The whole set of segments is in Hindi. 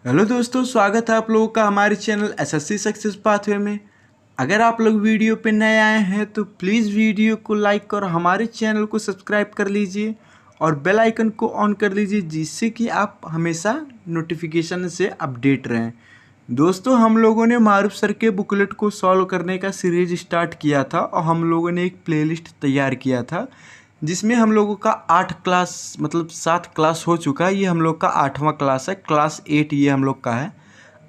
हेलो दोस्तों, स्वागत है आप लोगों का हमारे चैनल एसएससी सक्सेस पाथवे में। अगर आप लोग वीडियो पे नए आए हैं तो प्लीज़ वीडियो को लाइक और हमारे चैनल को सब्सक्राइब कर लीजिए और बेल आइकन को ऑन कर लीजिए, जिससे कि आप हमेशा नोटिफिकेशन से अपडेट रहें। दोस्तों, हम लोगों ने मारूफ सर के बुकलेट को सॉल्व करने का सीरीज स्टार्ट किया था और हम लोगों ने एक प्लेलिस्ट तैयार किया था जिसमें हम लोगों का 8 क्लास मतलब 7 क्लास हो चुका है। ये हम लोग का 8वां क्लास है, क्लास 8 ये हम लोग का है।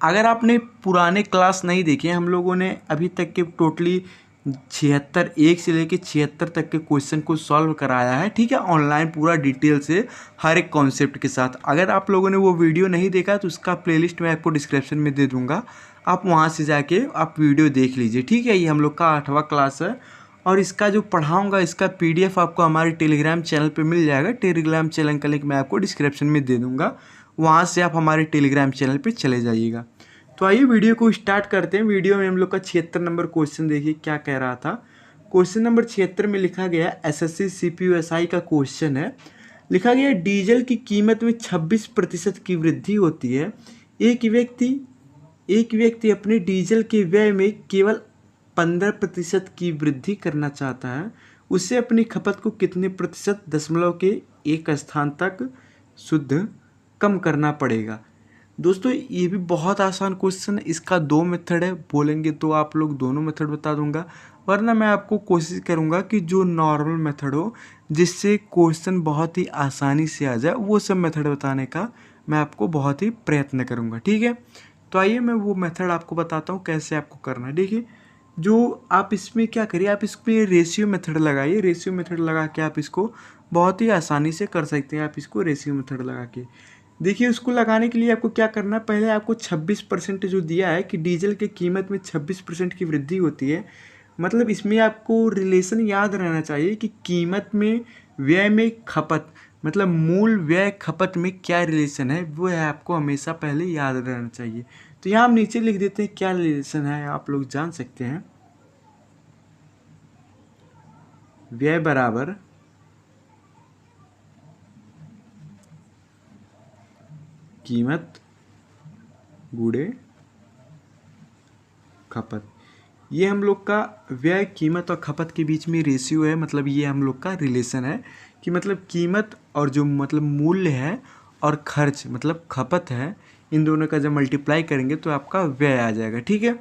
अगर आपने पुराने क्लास नहीं देखे, हम लोगों ने अभी तक के टोटली 76 1 से लेके 76 तक के क्वेश्चन को सॉल्व कराया है, ठीक है, ऑनलाइन पूरा डिटेल से हर एक कॉन्सेप्ट के साथ। अगर आप लोगों ने वो वीडियो नहीं देखा तो उसका प्लेलिस्ट मैं आपको डिस्क्रिप्शन में दे दूँगा, आप वहाँ से जाके आप वीडियो देख लीजिए, ठीक है। ये हम लोग का 8वां क्लास है और इसका जो पढ़ाऊँगा इसका PDF आपको हमारे टेलीग्राम चैनल पे मिल जाएगा। टेलीग्राम चैनल का लिंक मैं आपको डिस्क्रिप्शन में दे दूँगा, वहाँ से आप हमारे टेलीग्राम चैनल पे चले जाइएगा। तो आइए वीडियो को स्टार्ट करते हैं। वीडियो में हम लोग का 76 नंबर क्वेश्चन देखिए क्या कह रहा था। क्वेश्चन नंबर 76 में लिखा गया SSC CPU SI का क्वेश्चन है। लिखा गया डीजल की कीमत में 26% की वृद्धि होती है। एक व्यक्ति अपने डीजल के व्यय में केवल 15% की वृद्धि करना चाहता है। उसे अपनी खपत को कितने प्रतिशत दशमलव के एक स्थान तक शुद्ध कम करना पड़ेगा। दोस्तों, ये भी बहुत आसान क्वेश्चन है। इसका 2 मेथड है, बोलेंगे तो आप लोग दोनों मेथड बता दूंगा, वरना मैं आपको कोशिश करूंगा कि जो नॉर्मल मेथड हो जिससे क्वेश्चन बहुत ही आसानी से आ जाए, वो सब मेथड बताने का मैं आपको बहुत ही प्रयत्न करूंगा, ठीक है। तो आइए मैं वो मेथड आपको बताता हूँ कैसे आपको करना है। देखिए, जो आप इसमें क्या करिए, आप इस पर रेशियो मेथड लगाइए। रेशियो मेथड लगा के आप इसको बहुत ही आसानी से कर सकते हैं। आप इसको रेशियो मेथड लगा के देखिए। उसको लगाने के लिए आपको क्या करना है, पहले आपको 26% जो दिया है कि डीजल की कीमत में 26% की वृद्धि होती है, मतलब इसमें आपको रिलेशन याद रहना चाहिए कि कीमत में व्यय में खपत, मतलब मूल व्यय खपत में क्या रिलेशन है, वो है आपको हमेशा पहले याद रहना चाहिए। तो यहाँ हम नीचे लिख देते हैं क्या रिलेशन है, आप लोग जान सकते हैं। व्यय बराबर कीमत गुणे खपत। ये हम लोग का व्यय कीमत और खपत के बीच में रेशियो है, मतलब ये हम लोग का रिलेशन है कि मतलब कीमत और जो मतलब मूल्य है और खर्च मतलब खपत है, इन दोनों का जब मल्टीप्लाई करेंगे तो आपका व्यय आ जाएगा, ठीक है।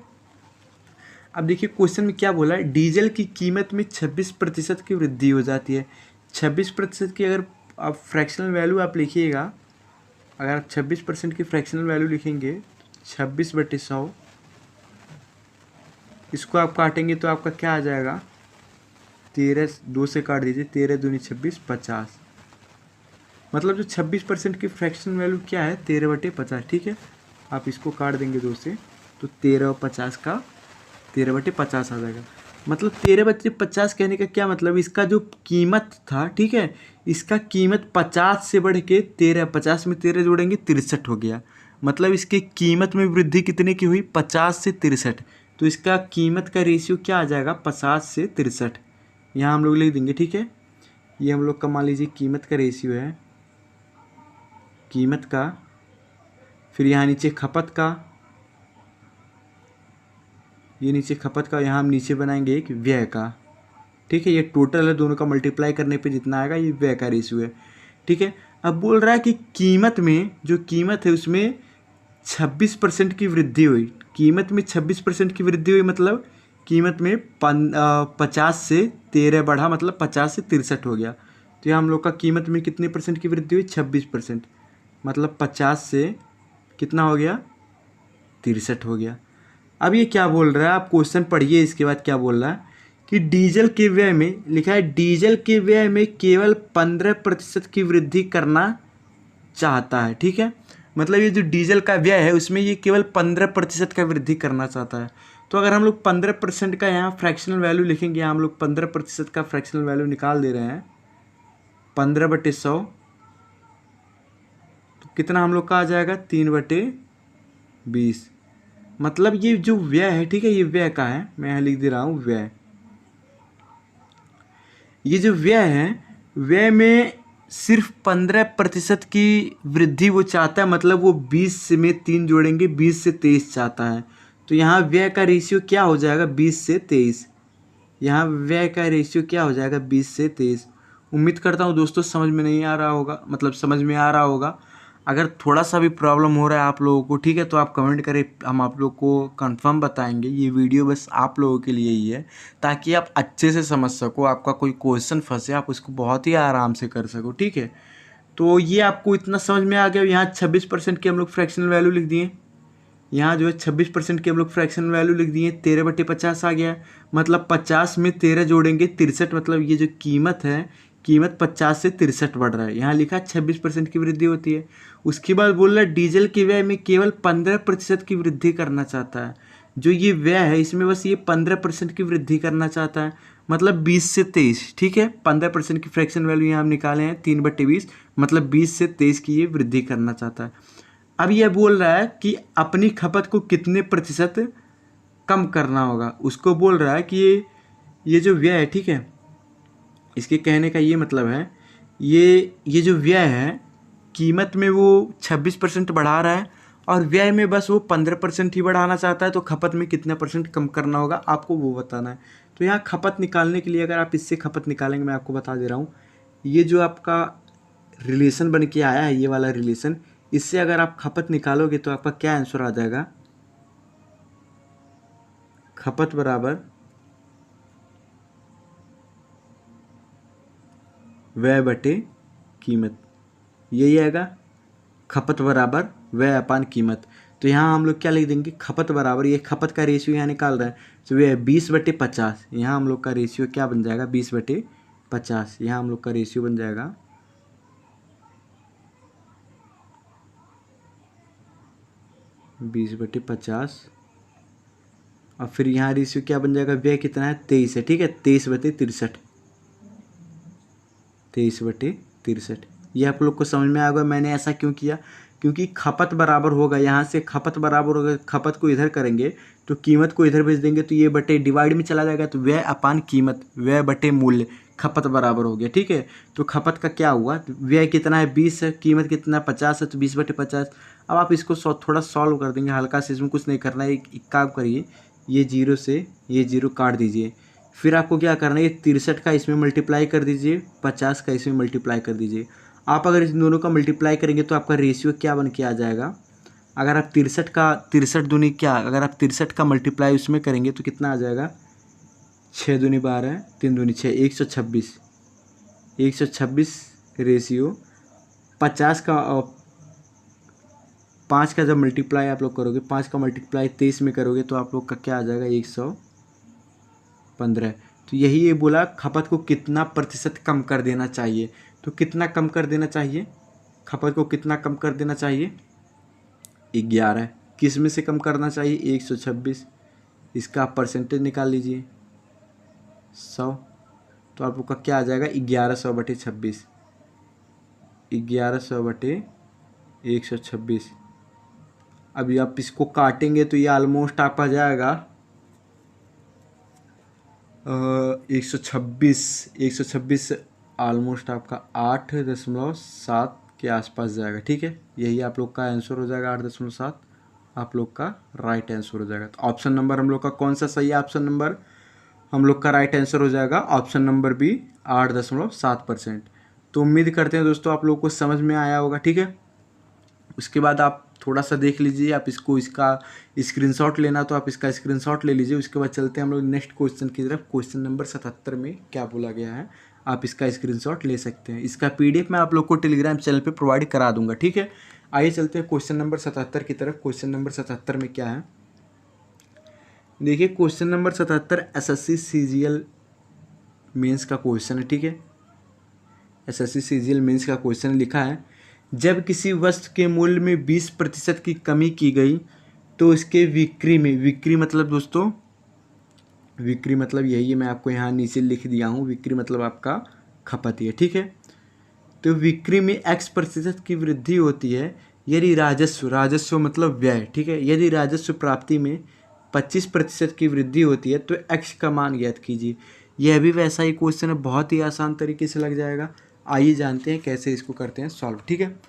अब देखिए क्वेश्चन में क्या बोला है, डीजल की कीमत में 26% की वृद्धि हो जाती है। 26% की अगर आप फ्रैक्शनल वैल्यू आप लिखिएगा, अगर आप 26% की फ्रैक्शनल वैल्यू लिखेंगे 26/100, इसको आप काटेंगे तो आपका क्या आ जाएगा, 13, 2 से काट दीजिए, 13 दूनी 26, 50। मतलब जो 26% की फ्रैक्शन वैल्यू क्या है, 13/50, ठीक है। आप इसको काट देंगे 2 से तो 13 और 50 का 13/50 आ जाएगा। मतलब 13/50 कहने का क्या मतलब, इसका जो कीमत था, ठीक है, इसका कीमत 50 से बढ़ के 13, 50 में 13 जोड़ेंगे 63 हो गया। मतलब इसकी कीमत में वृद्धि कितने की हुई, 50 से 63। तो इसका कीमत का रेशियो क्या आ जाएगा, 50 से 63। यहाँ हम लोग लिख देंगे, ठीक है। ये हम लोग का मान लीजिए कीमत का रेशियो है, कीमत का, फिर यहाँ नीचे खपत का, ये नीचे खपत का, यहाँ हम नीचे बनाएंगे एक व्यय का, ठीक है। ये टोटल है, दोनों का मल्टीप्लाई करने पे जितना आएगा ये व्यय का रेशियो है, ठीक है। अब बोल रहा है कि कीमत में, जो कीमत है उसमें 26% की वृद्धि हुई। कीमत में 26% की वृद्धि हुई मतलब कीमत में 50 से 13 बढ़ा, मतलब 50 से 63 हो गया। तो यहाँ हम लोग का कीमत में कितने परसेंट की वृद्धि हुई, 26%, मतलब 50 से कितना हो गया, 63 हो गया। अब ये क्या बोल रहा है, आप क्वेश्चन पढ़िए, इसके बाद क्या बोल रहा है कि डीजल के व्यय में, लिखा है डीजल के व्यय में केवल 15% की वृद्धि करना चाहता है, ठीक है। मतलब ये जो डीजल का व्यय है उसमें ये केवल 15% का वृद्धि करना चाहता है। तो अगर हम लोग 15% का यहाँ फ्रैक्शनल वैल्यू लिखेंगे, यहाँ हम लोग 15% का फ्रैक्शनल वैल्यू निकाल दे रहे हैं, 15/100, तो कितना हम लोग का आ जाएगा, 3/20। मतलब ये जो व्यय है, ठीक है, ये व्यय का है, मैं यहाँ लिख दे रहा हूँ व्यय। ये जो व्यय है, व्यय में सिर्फ 15% की वृद्धि वो चाहता है, मतलब वो 20 में 3 जोड़ेंगे, 20 से 23 चाहता है। तो यहाँ व्यय का रेशियो क्या हो जाएगा, 20 से 23। यहाँ व्यय का रेशियो क्या हो जाएगा, 20 से 23। उम्मीद करता हूँ दोस्तों समझ में नहीं आ रहा होगा, मतलब समझ में आ रहा होगा। अगर थोड़ा सा भी प्रॉब्लम हो रहा है आप लोगों को, ठीक है, तो आप कमेंट करें, हम आप लोग को कंफर्म बताएंगे। ये वीडियो बस आप लोगों के लिए ही है, ताकि आप अच्छे से समझ सको। आपका कोई क्वेश्चन फंसे आप उसको बहुत ही आराम से कर सको, ठीक है। तो ये आपको इतना समझ में आ गया। यहाँ 26% की हम लोग फ्रैक्शनल वैल्यू लिख दिए। यहाँ जो है 26% की हम लोग फ्रैक्शनल वैल्यू लिख दिए। 13/50 आ गया, मतलब 50 में 13 जोड़ेंगे 63, मतलब ये जो कीमत है, कीमत 50 से 63 बढ़ रहा है। यहाँ लिखा 26% की वृद्धि होती है। उसके बाद बोल रहा है डीजल के व्यय में केवल 15% की वृद्धि करना चाहता है। जो ये व्यय है इसमें बस ये 15% की वृद्धि करना चाहता है, मतलब 20 से 23, ठीक है। 15% की फ्रैक्शन वैल्यू यहाँ हम निकाले हैं 3/20, मतलब 20 से 23 की ये वृद्धि करना चाहता है। अब यह बोल रहा है कि अपनी खपत को कितने प्रतिशत कम करना होगा। उसको बोल रहा है कि ये जो व्यय है, ठीक है, इसके कहने का ये मतलब है, ये जो व्यय है कीमत में वो 26% बढ़ा रहा है, और व्यय में बस वो 15% ही बढ़ाना चाहता है। तो खपत में कितना % कम करना होगा आपको वो बताना है। तो यहाँ खपत निकालने के लिए अगर आप इससे खपत निकालेंगे, मैं आपको बता दे रहा हूँ, ये जो आपका रिलेशन बन के आया है, ये वाला रिलेशन, इससे अगर आप खपत निकालोगे तो आपका क्या आंसर आ जाएगा, खपत बराबर व्यय बटे कीमत, यही आएगा, खपत बराबर व्यय अपान कीमत। तो यहाँ हम लोग क्या लिख देंगे, खपत बराबर, ये खपत का रेशियो यहाँ निकाल रहे हैं, तो ये 20/50। यहाँ हम लोग का रेशियो क्या बन जाएगा, 20/50। यहाँ हम लोग का रेशियो बन जाएगा 20/50। और फिर यहाँ रेशियो क्या बन जाएगा, व्यय कितना है, 23 है, ठीक है, 23/63, 23/63। ये आप लोग को समझ में आ गया मैंने ऐसा क्यों किया, क्योंकि खपत बराबर होगा, यहाँ से खपत बराबर होगा, खपत को इधर करेंगे तो कीमत को इधर भेज देंगे, तो ये बटे डिवाइड में चला जाएगा, तो व्यय अपान कीमत, व्यय बटे मूल्य, खपत बराबर हो गया, ठीक है। तो खपत का क्या हुआ, व्यय कितना है, 20 है, कीमत कितना है, 50 है, तो 20/50। अब आप इसको थोड़ा सॉल्व कर देंगे हल्का से, इसमें कुछ नहीं करना है। एक काम करिए, ये जीरो से ये जीरो काट दीजिए, फिर आपको क्या करना है, ये 63 का इसमें मल्टीप्लाई कर दीजिए, 50 का इसमें मल्टीप्लाई कर दीजिए। आप अगर इन दोनों का मल्टीप्लाई करेंगे तो आपका रेशियो क्या बन के आ जाएगा, अगर आप 63 का 63 दूनी क्या, अगर आप 63 का मल्टीप्लाई उसमें करेंगे तो कितना आ जाएगा, 6 दूनी 12, 3 दूनी 6, 126, 126 रेशियो 50 का, 5 का जब मल्टीप्लाई आप लोग करोगे, 5 का मल्टीप्लाई 23 में करोगे तो आप लोग का क्या आ जाएगा, 115। तो यही ये बोला खपत को कितना प्रतिशत कम कर देना चाहिए। तो कितना कम कर देना चाहिए, खपत को कितना कम कर देना चाहिए, 11। किस में से कम करना चाहिए, 126। इसका आप परसेंटेज निकाल लीजिए, 100। तो आप लोग का क्या आ जाएगा, 1100/26, 1100/126। अभी आप इसको काटेंगे तो ये ऑलमोस्ट आप आ जाएगा 126 ऑलमोस्ट आपका 8.7 के आसपास जाएगा, ठीक है। यही आप लोग का आंसर हो जाएगा, 8.7 आप लोग का राइट आंसर हो जाएगा। तो ऑप्शन नंबर हम लोग का कौन सा सही है, ऑप्शन नंबर हम लोग का राइट आंसर हो जाएगा ऑप्शन नंबर बी, 8.7%। तो उम्मीद करते हैं दोस्तों आप लोग को समझ में आया होगा, ठीक है। उसके बाद आप थोड़ा सा देख लीजिए, आप इसका स्क्रीनशॉट लेना तो आप इसका स्क्रीनशॉट ले लीजिए। उसके बाद चलते हैं हम लोग नेक्स्ट क्वेश्चन की तरफ। क्वेश्चन नंबर 77 में क्या बोला गया है, आप इसका स्क्रीनशॉट ले सकते हैं। इसका PDF मैं आप लोग को टेलीग्राम चैनल पे प्रोवाइड करा दूंगा, ठीक है। आइए चलते हैं क्वेश्चन नंबर 77 की तरफ। क्वेश्चन नंबर 77 में क्या है, देखिए question number 77 SSC CGL mains का क्वेश्चन है, ठीक है। SSC CGL मेंस का क्वेश्चन लिखा है, जब किसी वस्तु के मूल्य में 20% की कमी की गई तो इसके बिक्री में, बिक्री मतलब दोस्तों, बिक्री मतलब यही है, मैं आपको यहाँ नीचे लिख दिया हूँ, बिक्री मतलब आपका खपत है, ठीक है। तो बिक्री में X% की वृद्धि होती है यदि राजस्व, राजस्व मतलब व्यय, ठीक है, यदि राजस्व प्राप्ति में 25% की वृद्धि होती है तो X का मान ज्ञात कीजिए। यह भी वैसा ही क्वेश्चन है, बहुत ही आसान तरीके से लग जाएगा। आइए जानते हैं कैसे इसको करते हैं सॉल्व। ठीक है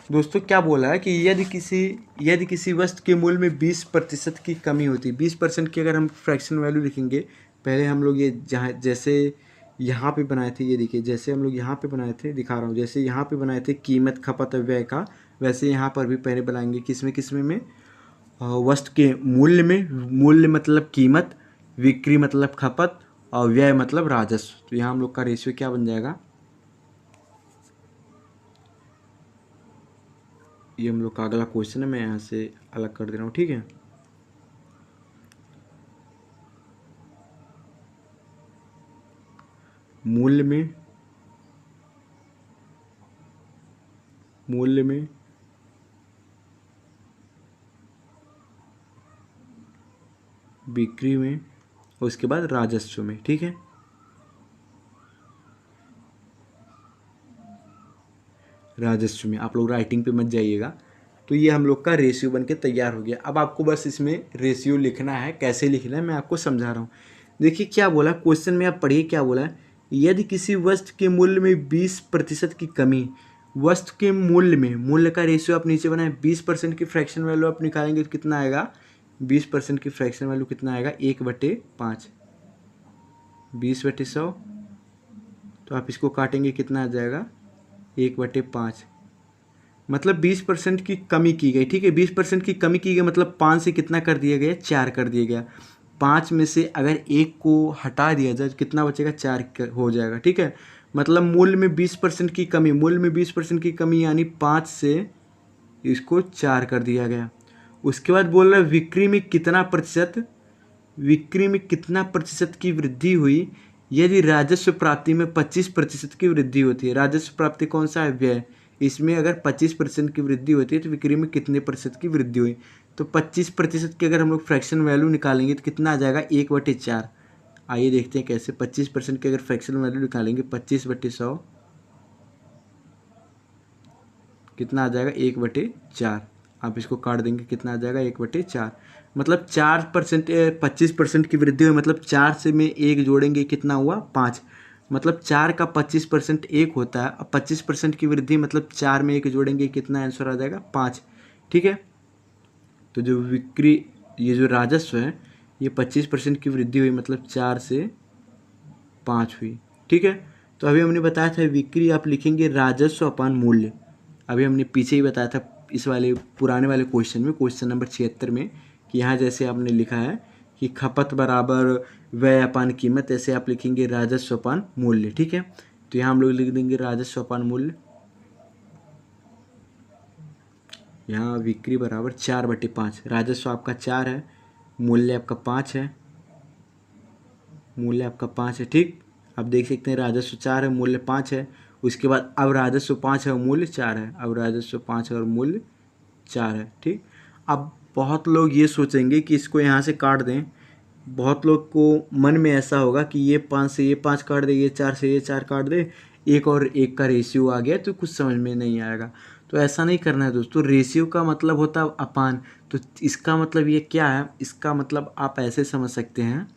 दोस्तों, क्या बोला है कि यदि किसी वस्तु के मूल्य में 20% की कमी होती है, 20% की अगर हम फ्रैक्शन वैल्यू लिखेंगे, पहले हम लोग ये जहाँ जैसे यहाँ पे बनाए थे, ये देखिए जैसे हम लोग यहाँ पे बनाए थे, दिखा रहा हूँ, जैसे यहाँ पे बनाए थे कीमत खपत और व्यय का, वैसे यहाँ पर भी पहले बनाएंगे किसमें में वस्तु के मूल्य में, मूल्य मतलब कीमत, विक्री मतलब खपत और व्यय मतलब राजस्व। तो यहाँ हम लोग का रेशियो क्या बन जाएगा, ये हम लोग का अगला क्वेश्चन है, मैं यहाँ से अलग कर दे रहा हूँ। ठीक है, मूल्य में बिक्री में और उसके बाद राजस्व में। ठीक है, राजस्व में आप लोग राइटिंग पे मत जाइएगा। तो ये हम लोग का रेशियो बन के तैयार हो गया। अब आपको बस इसमें रेशियो लिखना है, कैसे लिखना है मैं आपको समझा रहा हूँ। देखिए क्या बोला क्वेश्चन में, आप पढ़िए क्या बोला है। यदि किसी वस्तु के मूल्य में 20% की कमी, वस्तु के मूल्य में, मूल्य का रेशियो आप नीचे बनाए, 20% की फ्रैक्शन वैल्यू आप निकालेंगे तो कितना आएगा, 20% की फ्रैक्शन वैल्यू कितना आएगा, 1/5, 20/100। तो आप इसको काटेंगे कितना आ जाएगा, 1/5, मतलब 20% की कमी की गई। ठीक है, 20% की कमी की गई मतलब 5 से कितना कर दिया गया, 4 कर दिया गया। 5 में से अगर 1 को हटा दिया जाए कितना बचेगा, 4 हो जाएगा। ठीक है, मतलब मूल्य में 20% की कमी, मूल्य में 20% की कमी यानी 5 से इसको 4 कर दिया गया। उसके बाद बोल रहा है बिक्री में कितना प्रतिशत, बिक्री में कितना प्रतिशत की वृद्धि हुई यदि राजस्व प्राप्ति में 25% की वृद्धि होती है। राजस्व प्राप्ति कौन सा है, व्यय, इसमें अगर 25% की वृद्धि होती है तो बिक्री में कितने प्रतिशत की वृद्धि हुई। तो 25% की अगर हम लोग फ्रैक्शन वैल्यू निकालेंगे तो कितना आ जाएगा, 1/4। आइए देखते हैं कैसे। 25% की अगर फ्रैक्शन वैल्यू निकालेंगे, 25/100 कितना आ जाएगा, 1/4। आप इसको काट देंगे कितना आ जाएगा, 1/4, मतलब 4%, 25% की वृद्धि हुई, मतलब 4 से में 1 जोड़ेंगे कितना हुआ, 5, मतलब 4 का 25% 1 होता है। अब 25% की वृद्धि मतलब 4 में 1 जोड़ेंगे कितना आंसर आ जाएगा, 5। ठीक है, तो जो बिक्री, ये जो राजस्व है ये 25% की वृद्धि हुई मतलब 4 से 5 हुई। ठीक है, तो अभी हमने बताया था बिक्री आप लिखेंगे राजस्व अपान मूल्य। अभी हमने पीछे ही बताया था इस वाले पुराने वाले क्वेश्चन में, क्वेश्चन नंबर 76 में, कि यहाँ जैसे आपने लिखा है कि खपत बराबर व्यय अपान कीमत, ऐसे आप लिखेंगे राजस्व अपान मूल्य। ठीक है, तो यहाँ हम लोग लिख देंगे राजस्व अपान मूल्य। यहाँ बिक्री बराबर 4/5, राजस्व आपका 4 है, मूल्य आपका 5 है, मूल्य आपका 5 है। ठीक, आप देख सकते हैं राजस्व 4 है, मूल्य 5 है। उसके बाद अब राजस्व 5 है और मूल्य 4 है, अब राजस्व 5 है और मूल्य 4 है। ठीक, अब बहुत लोग ये सोचेंगे कि इसको यहाँ से काट दें, बहुत लोग को मन में ऐसा होगा कि ये 5 से ये 5 काट दे, ये 4 से ये 4 काट दे, एक और एक का रेशियो आ गया तो कुछ समझ में नहीं आएगा। तो ऐसा नहीं करना है दोस्तों, रेशियो का मतलब होता है अपान। तो इसका मतलब ये क्या है, इसका मतलब आप ऐसे समझ सकते हैं,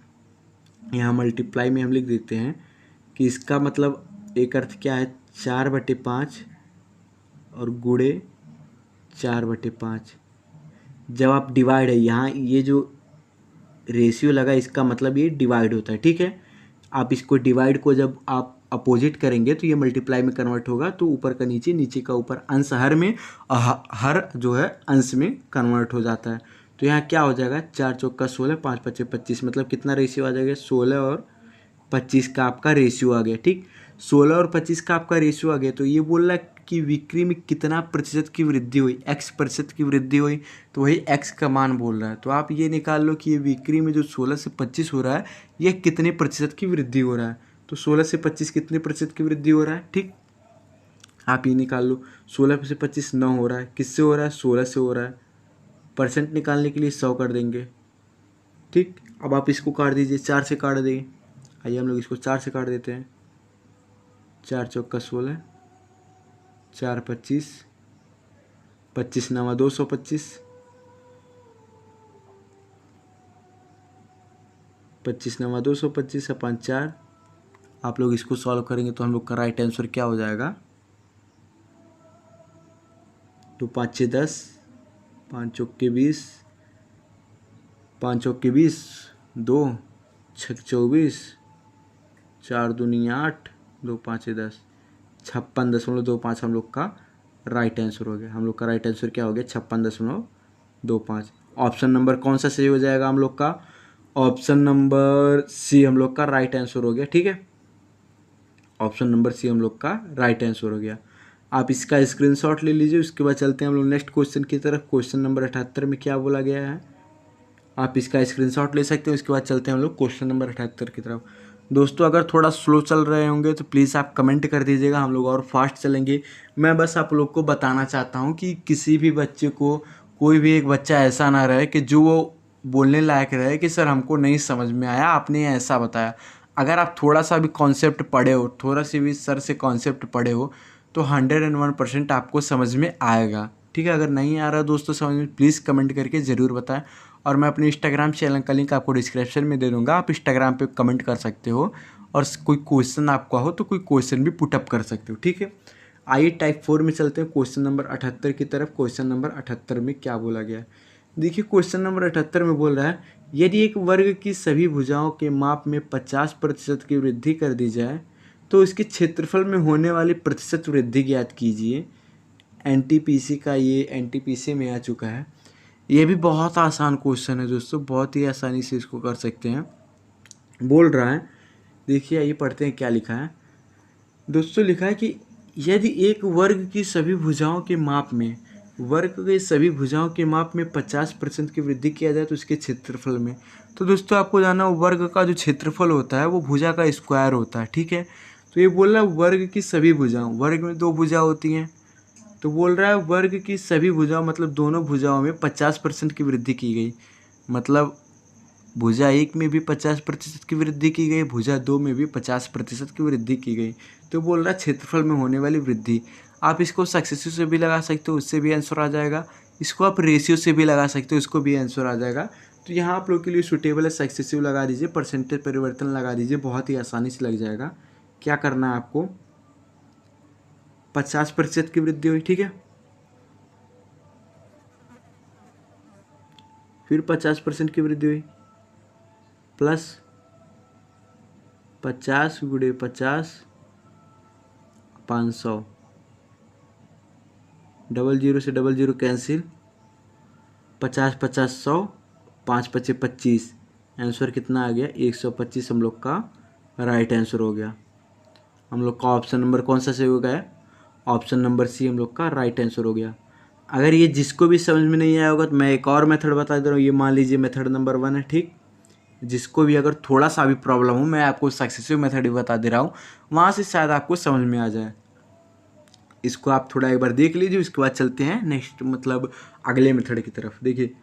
यहाँ मल्टीप्लाई में हम लिख देते हैं कि इसका मतलब एक अर्थ क्या है, 4/5 और गुणे 4/5। जब आप डिवाइड है, यहाँ ये जो रेशियो लगा इसका मतलब ये डिवाइड होता है। ठीक है, आप इसको डिवाइड को जब आप अपोजिट करेंगे तो ये मल्टीप्लाई में कन्वर्ट होगा, तो ऊपर का नीचे, नीचे का ऊपर, अंश हर में, हर जो है अंश में कन्वर्ट हो जाता है। तो यहाँ क्या हो जाएगा, 4 चौका 16, 5 पच्चे 25, मतलब कितना रेशियो आ जाएगा, 16 और 25 का आपका रेशियो आ गया। ठीक, 16 और 25 का आपका रेशियो आ गया। तो ये बोल रहा है कि बिक्री में कितना प्रतिशत की वृद्धि हुई, x% की वृद्धि हुई, तो वही x का मान बोल रहा है। तो आप ये निकाल लो कि ये बिक्री में जो 16 से 25 हो रहा है ये कितने प्रतिशत की वृद्धि हो रहा है। तो 16 से 25 कितने प्रतिशत की वृद्धि हो रहा है। ठीक, आप ये निकाल लो, 16 से 25 9 हो रहा है, किससे हो रहा है, 16 से हो रहा है। परसेंट निकालने के लिए 100 कर देंगे। ठीक, अब आप इसको काट दीजिए, 4 से काट देंगे। आइए हम लोग इसको 4 से काट देते हैं, 4 चौका 16, 4 25, 25 9 225, 25 9 225 अपन 4, आप लोग इसको सॉल्व करेंगे तो हम लोग का राइट आंसर क्या हो जाएगा, 2 5 6 10, 5 चौके 20, 5 चौके 20, 2 6 24, 4 दूनी 8, 2 5 10, 56.25 हम लोग का राइट आंसर हो गया। हम लोग का राइट आंसर क्या हो गया, 56.25। ऑप्शन नंबर कौन सा सही हो जाएगा हम लोग का, ऑप्शन नंबर सी हम लोग का राइट आंसर हो गया। ठीक है, ऑप्शन नंबर सी हम लोग का राइट आंसर हो गया। आप इसका स्क्रीनशॉट ले लीजिए। उसके बाद चलते हैं हम लोग नेक्स्ट क्वेश्चन की तरफ। क्वेश्चन नंबर 78 में क्या बोला गया है, आप इसका स्क्रीनशॉट ले सकते हो। उसके बाद चलते हैं हम लोग क्वेश्चन नंबर 78 की तरफ। दोस्तों अगर थोड़ा स्लो चल रहे होंगे तो प्लीज़ आप कमेंट कर दीजिएगा, हम लोग और फास्ट चलेंगे। मैं बस आप लोग को बताना चाहता हूँ कि किसी भी बच्चे को, कोई भी एक बच्चा ऐसा ना रहे कि जो वो बोलने लायक रहे कि सर हमको नहीं समझ में आया, आपने ऐसा बताया। अगर आप थोड़ा सा भी कॉन्सेप्ट पढ़े हो, थोड़ा सी भी सर से कॉन्सेप्ट पढ़े हो तो 101% आपको समझ में आएगा। ठीक है, अगर नहीं आ रहा दोस्तों समझ में, प्लीज़ कमेंट करके ज़रूर बताएं। और मैं अपने इंस्टाग्राम चैनल का लिंक आपको डिस्क्रिप्शन में दे दूँगा, आप इंस्टाग्राम पे कमेंट कर सकते हो और कोई क्वेश्चन आपका हो तो कोई क्वेश्चन भी पुटअप कर सकते हो। ठीक है, आइए टाइप 4 में चलते हैं, क्वेश्चन नंबर 78 की तरफ। क्वेश्चन नंबर 78 में क्या बोला गया है, देखिए क्वेश्चन नंबर 78 में बोल रहा है, यदि एक वर्ग की सभी भुजाओं के माप में 50% की वृद्धि कर दी जाए तो इसके क्षेत्रफल में होने वाली प्रतिशत वृद्धि ज्ञात कीजिए। एनटीपीसी का ये एनटीपीसी में आ चुका है। ये भी बहुत आसान क्वेश्चन है दोस्तों, बहुत ही आसानी से इसको कर सकते हैं। बोल रहा है, देखिए आइए पढ़ते हैं क्या लिखा है। दोस्तों लिखा है कि यदि एक वर्ग की सभी भुजाओं के माप में, वर्ग के सभी भुजाओं के माप में 50% की वृद्धि किया जाए तो इसके क्षेत्रफल में। तो दोस्तों आपको जानना, वर्ग का जो क्षेत्रफल होता है वो भुजा का स्क्वायर होता है। ठीक है, तो ये बोल रहा है वर्ग की सभी भुजाओं, वर्ग में 2 भुजा होती हैं, तो बोल रहा है वर्ग की सभी भुजाओं मतलब दोनों भुजाओं में 50% की वृद्धि की गई। मतलब भुजा 1 में भी 50% की वृद्धि की गई, भुजा 2 में भी 50% की वृद्धि की गई। तो बोल रहा है क्षेत्रफल में होने वाली वृद्धि। आप इसको सक्सेसिव से भी लगा सकते हो, उससे भी आंसर आ जाएगा। इसको आप रेशियो से भी लगा सकते हो, इसको भी आंसर आ जाएगा। तो यहाँ आप लोग के लिए सूटेबल है, सक्सेसिव लगा दीजिए, परसेंटेज परिवर्तन लगा दीजिए, बहुत ही आसानी से लग जाएगा। क्या करना है आपको, 50% की वृद्धि हुई, ठीक है, फिर 50% की वृद्धि हुई, प्लस 50 गुणे 50, 500, डबल जीरो से डबल जीरो कैंसिल, 50 50 100, 5 5 25, आंसर कितना आ गया, 125 हम लोग का राइट आंसर हो गया। हम लोग का ऑप्शन नंबर कौन सा सही हो गया, ऑप्शन नंबर सी हम लोग का राइट आंसर हो गया। अगर ये जिसको भी समझ में नहीं आया होगा तो मैं एक और मेथड बता दे रहा हूँ, ये मान लीजिए मेथड नंबर 1 है। ठीक, जिसको भी अगर थोड़ा सा भी प्रॉब्लम हो, मैं आपको सक्सेसिव मेथड ही बता दे रहा हूँ, वहाँ से शायद आपको समझ में आ जाए। इसको आप थोड़ा एक बार देख लीजिए, उसके बाद चलते हैं नेक्स्ट मतलब अगले मेथड की तरफ। देखिए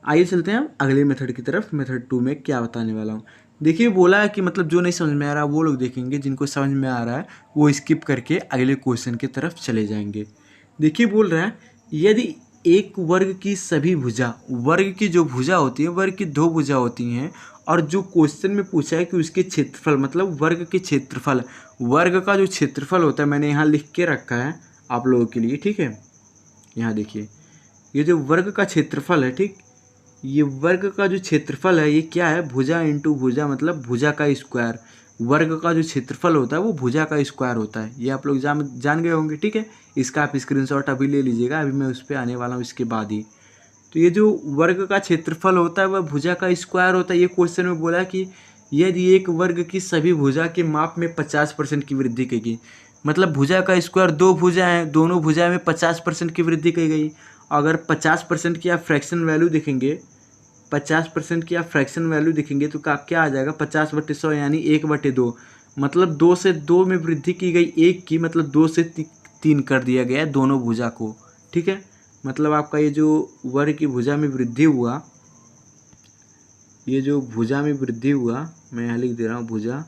आइए चलते हैं अगले मेथड की तरफ। मेथड 2 में क्या बताने वाला हूँ, देखिए बोला है कि मतलब जो नहीं समझ में आ रहा वो लोग देखेंगे, जिनको समझ में आ रहा है वो स्किप करके अगले क्वेश्चन की तरफ चले जाएंगे। देखिए बोल रहा है, यदि एक वर्ग की सभी भुजा, वर्ग की जो भुजा होती है, वर्ग की 2 भुजा होती हैं, और जो क्वेश्चन में पूछा है कि उसके क्षेत्रफल मतलब वर्ग के क्षेत्रफल, वर्ग का जो क्षेत्रफल होता है मैंने यहाँ लिख के रखा है आप लोगों के लिए। ठीक है, यहाँ देखिए ये जो वर्ग का क्षेत्रफल है, ठीक, ये वर्ग का जो क्षेत्रफल है ये क्या है, भुजा इंटू भुजा मतलब भुजा का स्क्वायर। वर्ग का जो क्षेत्रफल होता है वो भुजा का स्क्वायर होता है, ये आप लोग जान गए होंगे। ठीक है, इसका आप स्क्रीनशॉट अभी ले लीजिएगा, अभी मैं उस पर आने वाला हूँ इसके बाद ही। तो ये जो वर्ग का क्षेत्रफल होता है वह भुजा का स्क्वायर होता है। ये क्वेश्चन में बोला कि यदि एक वर्ग की सभी भुजा के माप में 50% की वृद्धि की गई, मतलब भुजा का स्क्वायर 2 भुजा हैं, दोनों भुजा में 50% की वृद्धि की गई। अगर 50% की आप फ्रैक्शन वैल्यू देखेंगे, 50% की आप फ्रैक्शन वैल्यू देखेंगे तो क्या आ जाएगा, 50/100 यानी 1/2, मतलब 2 से 2 में वृद्धि की गई, 1 की मतलब 2 से 3 कर दिया गया है दोनों भुजा को। ठीक है, मतलब आपका ये जो वर्ग की भुजा में वृद्धि हुआ, ये जो भुजा में वृद्धि हुआ, मैं यहाँ लिख दे रहा हूँ, भुजा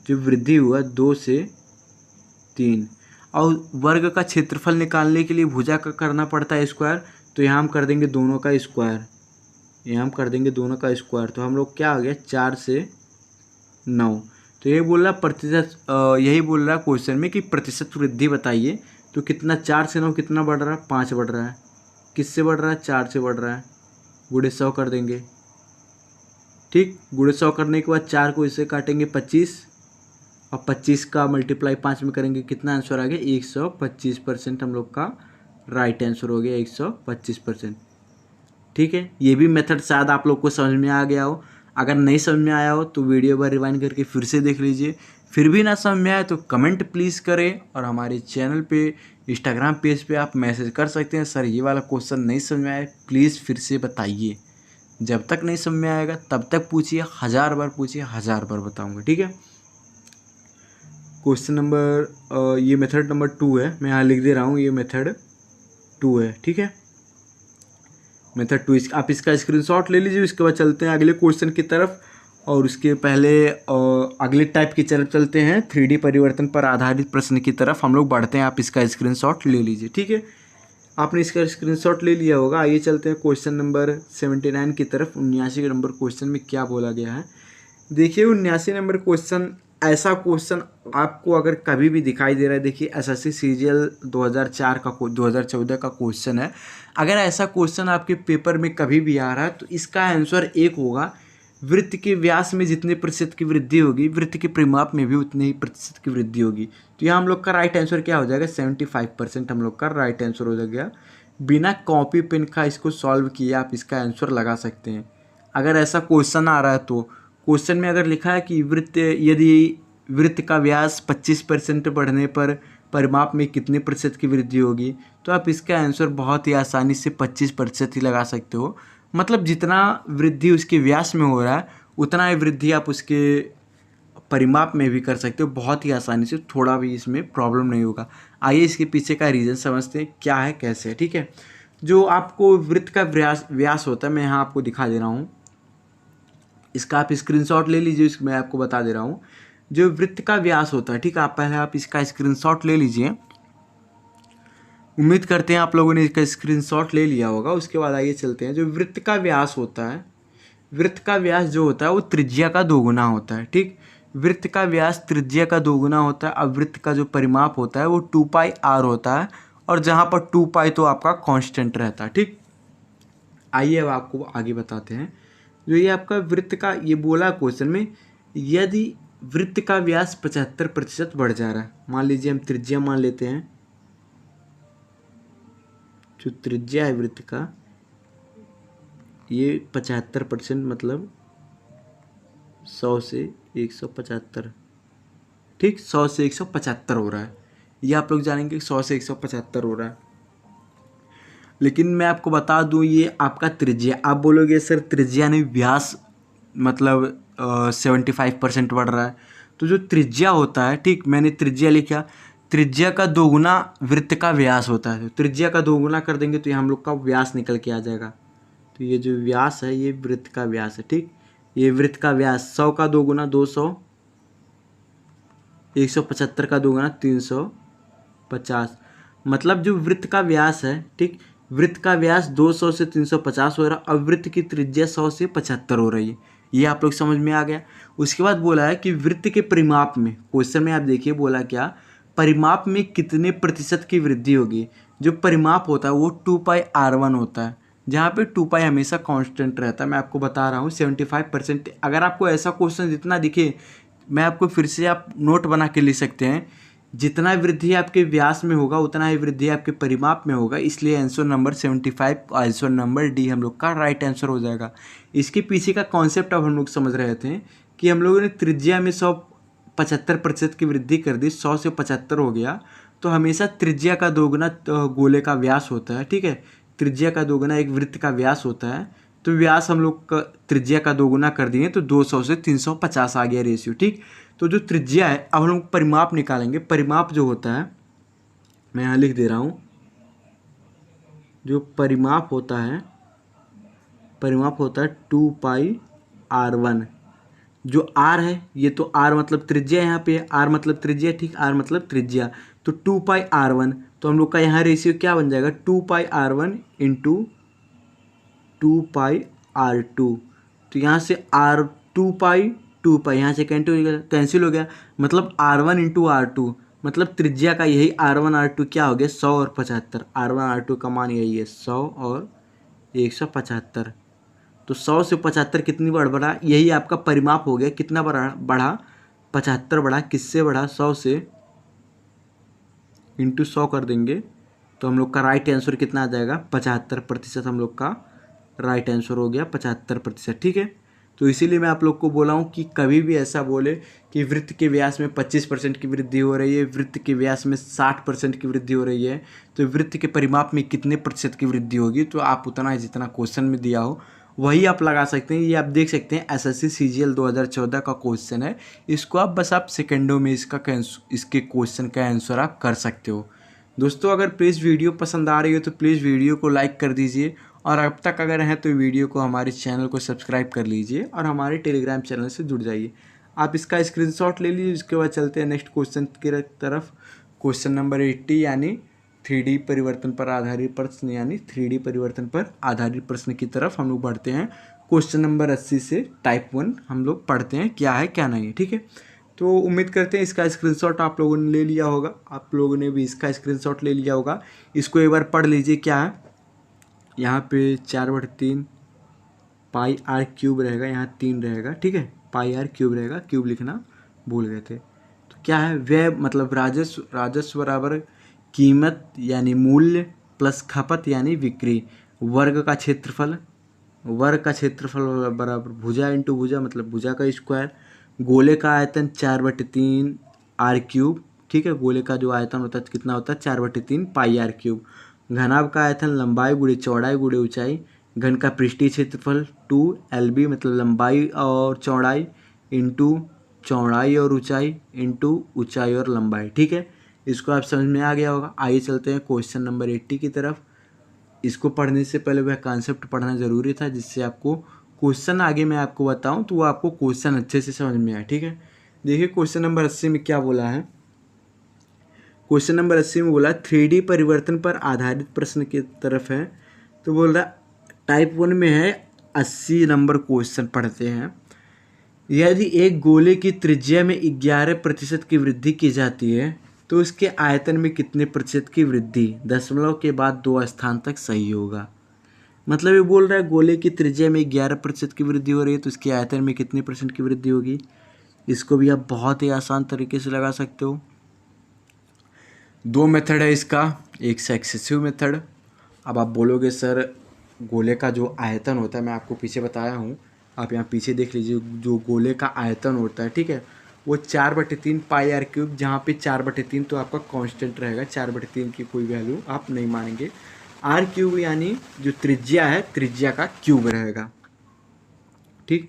जो वृद्धि हुआ 2 से 3, और वर्ग का क्षेत्रफल निकालने के लिए भुजा का करना पड़ता है स्क्वायर, तो यहाँ हम कर देंगे दोनों का स्क्वायर, यहाँ हम कर देंगे दोनों का स्क्वायर। तो हम लोग क्या आ गया, 4 से 9। तो ये बोल रहा प्रतिशत, यही बोल रहा क्वेश्चन में कि प्रतिशत वृद्धि बताइए। तो कितना, 4 से 9 कितना बढ़ रहा है, 5 बढ़ रहा है। किससे बढ़ रहा है, 4 से बढ़ रहा है। गुणे 100 कर देंगे, ठीक। गुणे 100 करने के बाद 4 को इससे काटेंगे 25, और 25 का मल्टीप्लाई 5 में करेंगे, कितना आंसर आ गया, 125%। हम लोग का राइट आंसर हो गया 125%, ठीक है। ये भी मेथड शायद आप लोग को समझ में आ गया हो। अगर नहीं समझ में आया हो तो वीडियो पर रिवाइंड करके फिर से देख लीजिए। फिर भी ना समझ में आए तो कमेंट प्लीज़ करें, और हमारे चैनल पे, इंस्टाग्राम पेज पे आप मैसेज कर सकते हैं, सर ये वाला क्वेश्चन नहीं समझ में आया, प्लीज़ फिर से बताइए। जब तक नहीं समझ में आएगा तब तक पूछिए, 1000 बार पूछिए, 1000 बार बताऊँगा, ठीक है। क्वेश्चन नंबर, ये मेथड नंबर 2 है, मैं यहाँ लिख दे रहा हूँ, ये मेथड 2 है, ठीक है। मेथड 2, आप इसका स्क्रीनशॉट ले लीजिए। उसके बाद चलते हैं अगले क्वेश्चन की तरफ, और उसके पहले अगले टाइप की तरफ चलते हैं, 3D परिवर्तन पर आधारित प्रश्न की तरफ हम लोग बढ़ते हैं। आप इसका स्क्रीनशॉट ले लीजिए, ठीक है। आपने इसका स्क्रीनशॉट ले लिया होगा। आइए चलते हैं क्वेश्चन नंबर 79 की तरफ। 79 नंबर क्वेश्चन में क्या बोला गया है, देखिए। 79 नंबर क्वेश्चन, ऐसा क्वेश्चन आपको अगर कभी भी दिखाई दे रहा है, देखिए एसएससी सीजीएल 2004 का 2014 का क्वेश्चन है। अगर ऐसा क्वेश्चन आपके पेपर में कभी भी आ रहा है तो इसका आंसर एक होगा, वृत्त के व्यास में जितने प्रतिशत की वृद्धि होगी, वृत्त के परिमाप में भी उतने ही प्रतिशत की वृद्धि होगी। तो यहाँ हम लोग का राइट आंसर क्या हो जाएगा, 75% हम लोग का राइट आंसर हो जाएगा। बिना कॉपी पेन का इसको सॉल्व किए आप इसका आंसर लगा सकते हैं। अगर ऐसा क्वेश्चन आ रहा है तो क्वेश्चन में अगर लिखा है कि यदि वृत्त का व्यास 25% बढ़ने पर परिमाप में कितने प्रतिशत की वृद्धि होगी, तो आप इसका आंसर बहुत ही आसानी से 25% ही लगा सकते हो। मतलब जितना वृद्धि उसके व्यास में हो रहा है उतना ही वृद्धि आप उसके परिमाप में भी कर सकते हो, बहुत ही आसानी से, थोड़ा भी इसमें प्रॉब्लम नहीं होगा। आइए इसके पीछे का रीज़न समझते हैं, क्या है कैसे है, ठीक है। जो आपको वृत्त का व्यास होता है, मैं यहाँ आपको दिखा दे रहा हूँ। इसका आप स्क्रीनशॉट ले लीजिए, मैं आपको बता दे रहा हूँ। जो वृत्त का व्यास होता है, ठीक है, आप पहले आप इसका स्क्रीनशॉट ले लीजिए। उम्मीद करते हैं आप लोगों ने इसका स्क्रीनशॉट ले लिया होगा। उसके बाद आइए चलते हैं, जो वृत्त का व्यास होता है, वृत्त का व्यास जो होता है वो त्रिज्या का दोगुना होता है, ठीक। वृत्त का व्यास त्रिज्या का दोगुना होता है। अब वृत्त का जो परिमाप होता है वो 2πr होता है, और जहाँ पर 2π तो आपका कांस्टेंट रहता है, ठीक। आइए अब आपको आगे बताते हैं। जो ये आपका वृत्त का, ये बोला क्वेश्चन में, यदि वृत्त का व्यास 75% बढ़ जा रहा है, मान लीजिए हम त्रिज्या मान लेते हैं, जो त्रिज्या है वृत्त का ये 75%, मतलब 100 से 175, ठीक, 100 से 175 हो रहा है। ये आप लोग जानेंगे 100 से 175 हो रहा है। लेकिन मैं आपको बता दूं, ये आपका त्रिज्या, आप बोलोगे सर त्रिज्या नहीं व्यास, मतलब 75% बढ़ रहा है। तो जो त्रिज्या होता है, ठीक, मैंने त्रिज्या लिखा, त्रिज्या का दोगुना वृत्त का व्यास होता है। तो त्रिज्या का दोगुना कर देंगे तो ये हम लोग का व्यास निकल के आ जाएगा। तो ये जो व्यास है ये वृत्त का व्यास है, ठीक। ये वृत्त का व्यास, 100 का दोगुना 200, 175 का दोगुना 350, मतलब जो वृत्त का व्यास है, ठीक, वृत्त का व्यास 200 से 350 हो रहा है। अब वृत्त की त्रिज्या 100 से 75 हो रही है। ये आप लोग समझ में आ गया। उसके बाद बोला है कि वृत्त के परिमाप में, क्वेश्चन में आप देखिए बोला क्या, परिमाप में कितने प्रतिशत की वृद्धि होगी। जो परिमाप होता है वो 2πr1 होता है, जहाँ पे 2π हमेशा कांस्टेंट रहता है। मैं आपको बता रहा हूँ 75%। अगर आपको ऐसा क्वेश्चन जितना दिखे, मैं आपको फिर से आप नोट बना के लिख सकते हैं, जितना वृद्धि आपके व्यास में होगा उतना ही वृद्धि आपके परिमाप में होगा। इसलिए answer number 75, answer number D हम लोग का राइट आंसर हो जाएगा। इसके पीछे का कॉन्सेप्ट अब हम लोग समझ रहे थे कि हम लोगों ने त्रिज्या में 175% की वृद्धि कर दी, 100 से 75 हो गया। तो हमेशा त्रिज्या का दोगुना गोले का व्यास होता है, ठीक है। त्रिज्या का दोगुना एक वृत्त का व्यास होता है। तो व्यास हम लोग का त्रिज्या का दोगुना कर दिए तो 200 से 350 आ गया रेशियो, ठीक। तो जो त्रिज्या है, अब हम लोग परिमाप निकालेंगे। परिमाप जो होता है, मैं यहाँ लिख दे रहा हूँ, जो परिमाप होता है 2πr1। जो r है, ये तो r मतलब त्रिज्या, यहाँ पे r मतलब त्रिज्या, ठीक, r मतलब त्रिज्या। तो 2πr1, तो हम लोग का यहाँ रेशियो क्या बन जाएगा, 2πr1 इंटू 2πr2। तो यहाँ से r 2π 2 पाई, यहाँ से कैंसिल हो गया, मतलब R1 इंटू R2, मतलब त्रिज्या का यही R1 R2 क्या हो गया 100 और 75। R1 R2 का मान यही है 100 और 175। तो 100 से 75 कितनी बार बढ़ा, यही आपका परिमाप हो गया। कितना बढ़ा 75 बढ़ा, किससे बढ़ा 100 से, इंटू 100 कर देंगे तो हम लोग का राइट आंसर कितना आ जाएगा 75%। हम लोग का राइट आंसर हो गया 75%। ठीक है, तो इसीलिए मैं आप लोग को बोला हूँ कि कभी भी ऐसा बोले कि वृत्त के व्यास में 25% की वृद्धि हो रही है, वृत्त के व्यास में 60% की वृद्धि हो रही है, तो वृत्त के परिमाप में कितने प्रतिशत की वृद्धि होगी, तो आप उतना जितना क्वेश्चन में दिया हो वही आप लगा सकते हैं। ये आप देख सकते हैं एसएससी सीजीएल 2014 का क्वेश्चन है, इसको आप बस आप सेकेंडों में इसके क्वेश्चन का आंसर आप कर सकते हो। दोस्तों अगर प्लीज़ वीडियो पसंद आ रही हो तो प्लीज़ वीडियो को लाइक कर दीजिए, और अब तक अगर हैं तो वीडियो को हमारे चैनल को सब्सक्राइब कर लीजिए और हमारे टेलीग्राम चैनल से जुड़ जाइए। आप इसका स्क्रीनशॉट ले लीजिए। उसके बाद चलते हैं नेक्स्ट क्वेश्चन की तरफ। क्वेश्चन नंबर 80 यानी 3D परिवर्तन पर आधारित प्रश्न, यानी 3D परिवर्तन पर आधारित प्रश्न की तरफ हम लोग बढ़ते हैं। क्वेश्चन नंबर 80 से टाइप 1 हम लोग पढ़ते हैं क्या है क्या नहीं है। ठीक है, तो उम्मीद करते हैं इसका स्क्रीनशॉट आप लोगों ने ले लिया होगा, आप लोगों ने भी इसका स्क्रीनशॉट ले लिया होगा। इसको एक बार पढ़ लीजिए क्या है। यहाँ पे 4/3 पाई आर क्यूब रहेगा, यहाँ 3 रहेगा। ठीक है, पाई आर क्यूब रहेगा, क्यूब लिखना भूल गए थे। तो क्या है व्यय, मतलब राजस्व बराबर कीमत यानी मूल्य प्लस खपत यानी बिक्री। वर्ग का क्षेत्रफल बराबर भुजा इंटू भुजा, मतलब भुजा का स्क्वायर। गोले का आयतन 4/3 आर क्यूब। ठीक है, गोले का जो आयतन होता है कितना होता है 4/3 पाई आर क्यूब। घनाभ का आयतन लंबाई गुणे चौड़ाई गुणे ऊंचाई। घन का पृष्ठीय क्षेत्रफल 2 LB, मतलब लंबाई और चौड़ाई इंटू चौड़ाई और ऊंचाई इंटू ऊंचाई और लंबाई। ठीक है, इसको आप समझ में आ गया होगा। आइए चलते हैं क्वेश्चन नंबर 80 की तरफ। इसको पढ़ने से पहले वह कॉन्सेप्ट पढ़ना ज़रूरी था, जिससे आपको क्वेश्चन आगे मैं आपको बताऊं तो वो आपको क्वेश्चन अच्छे से समझ में आए। ठीक है, देखिए क्वेश्चन नंबर 80 में क्या बोला है। क्वेश्चन नंबर 80 में बोला 3D परिवर्तन पर आधारित प्रश्न की तरफ है। तो बोल रहा टाइप 1 में है 80 नंबर क्वेश्चन पढ़ते हैं। यदि एक गोले की त्रिज्या में 11% की वृद्धि की जाती है तो उसके आयतन में कितने प्रतिशत की वृद्धि दशमलव के बाद 2 स्थान तक सही होगा। मतलब ये बोल रहा है गोले की त्रिज्या में 11% की वृद्धि हो रही है तो उसके आयतन में कितने % की वृद्धि होगी। इसको भी आप बहुत ही आसान तरीके से लगा सकते हो। 2 मेथड है इसका, एक सक्सेसिव मेथड। अब आप बोलोगे सर गोले का जो आयतन होता है, मैं आपको पीछे बताया हूँ, आप यहाँ पीछे देख लीजिए, जो गोले का आयतन होता है ठीक है वो 4/3 पाई आर क्यूब, जहाँ पे 4/3 तो आपका कांस्टेंट रहेगा, 4/3 की कोई वैल्यू आप नहीं मानेंगे। आर क्यूब यानी जो त्रिज्या है, त्रिज्या का क्यूब रहेगा। ठीक,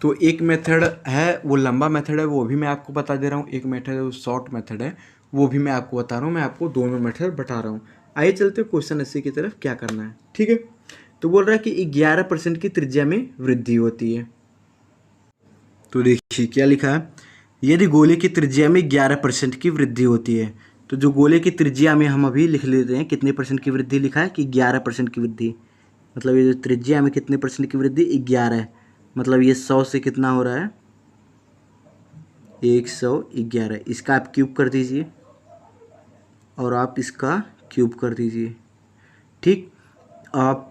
तो एक मेथड है वो लंबा मेथड है, वो भी मैं आपको बता दे रहा हूँ। एक मेथड है वो शॉर्ट मेथड है, वो भी मैं आपको बता रहा हूँ। मैं आपको दोनों मेथड बता रहा हूँ। आइए चलते हैं क्वेश्चन 80 की तरफ, क्या करना है। ठीक है, तो बोल रहा है कि 11% की त्रिज्या में वृद्धि होती है। तो देखिए क्या लिखा है, यदि गोले की त्रिज्या में 11% की वृद्धि होती है, तो जो गोले की त्रिज्या में हम अभी लिख लेते हैं कितने % की वृद्धि लिखा है कि 11% की वृद्धि, मतलब ये जो त्रिज्या में कितने % की वृद्धि 11 है, मतलब ये 100 से कितना हो रहा है 111। इसका आप क्यूब कर दीजिए और आप इसका क्यूब कर दीजिए। ठीक, आप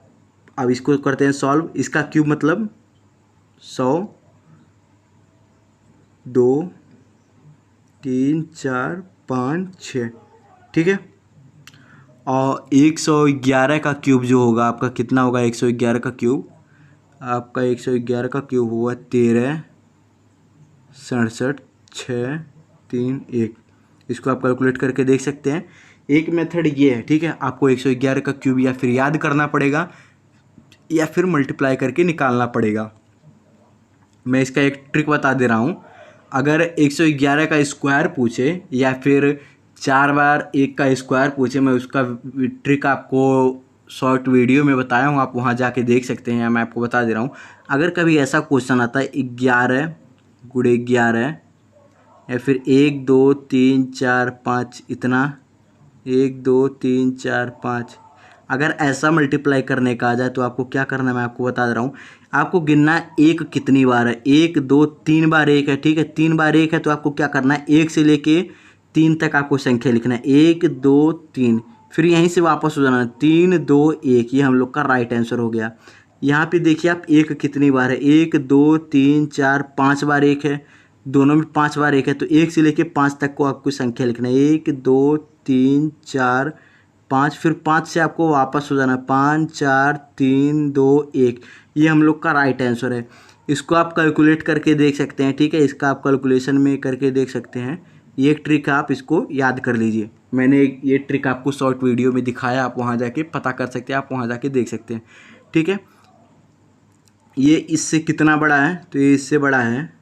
अब इसको करते हैं सॉल्व। इसका क्यूब मतलब 100, 2, 3, 4, 5, 6। ठीक है, और 111 का क्यूब जो होगा आपका कितना होगा, 111 का क्यूब आपका 111 का क्यूब हुआ 13, 67, 6, 3, 1। इसको आप कैलकुलेट करके देख सकते हैं। एक मेथड ये है, ठीक है, आपको 111 का क्यूब या फिर याद करना पड़ेगा या फिर मल्टीप्लाई करके निकालना पड़ेगा। मैं इसका एक ट्रिक बता दे रहा हूँ। अगर 111 का स्क्वायर पूछे या फिर 4 बार 1 का स्क्वायर पूछे, मैं उसका ट्रिक आपको शॉर्ट वीडियो में बताया हूँ, आप वहाँ जाके देख सकते हैं, मैं आपको बता दे रहा हूँ। अगर कभी ऐसा क्वेश्चन आता है 11 गुणे 11 या फिर 1, 2, 3, 4, 5 इतना, 1, 2, 3, 4, 5, अगर ऐसा मल्टीप्लाई करने का आ जाए तो आपको क्या करना है मैं आपको बता दे रहा हूँ। आपको गिनना है एक कितनी बार है, 1 2 3 बार 1 है, ठीक है। 3 बार 1 है तो आपको क्या करना है, 1 से लेके 3 तक आपको संख्या लिखना है, 1 2 3, फिर यहीं से वापस हो जाना है 3 2 1। ये हम लोग का राइट आंसर हो गया। यहाँ पे देखिए आप 1 कितनी बार है, 1 2 3 4 5 बार 1 है, दोनों में 5 बार 1 है, तो 1 से लेके 5 तक को आपको संख्या लिखना है, 1 2 3 4 5, फिर 5 से आपको वापस हो जाना है, 5 4 3 2 1। ये हम लोग का राइट आंसर है। इसको आप कैलकुलेट करके देख सकते हैं, ठीक है। इसका आप कैलकुलेशन में करके देख सकते हैं। ये एक ट्रिक है, आप इसको याद कर लीजिए। मैंने ये ट्रिक आपको शॉर्ट वीडियो में दिखाया, आप वहाँ जाके पता कर सकते हैं, आप वहाँ जाके देख सकते हैं, ठीक है। ये इससे कितना बड़ा है, तो ये इससे बड़ा है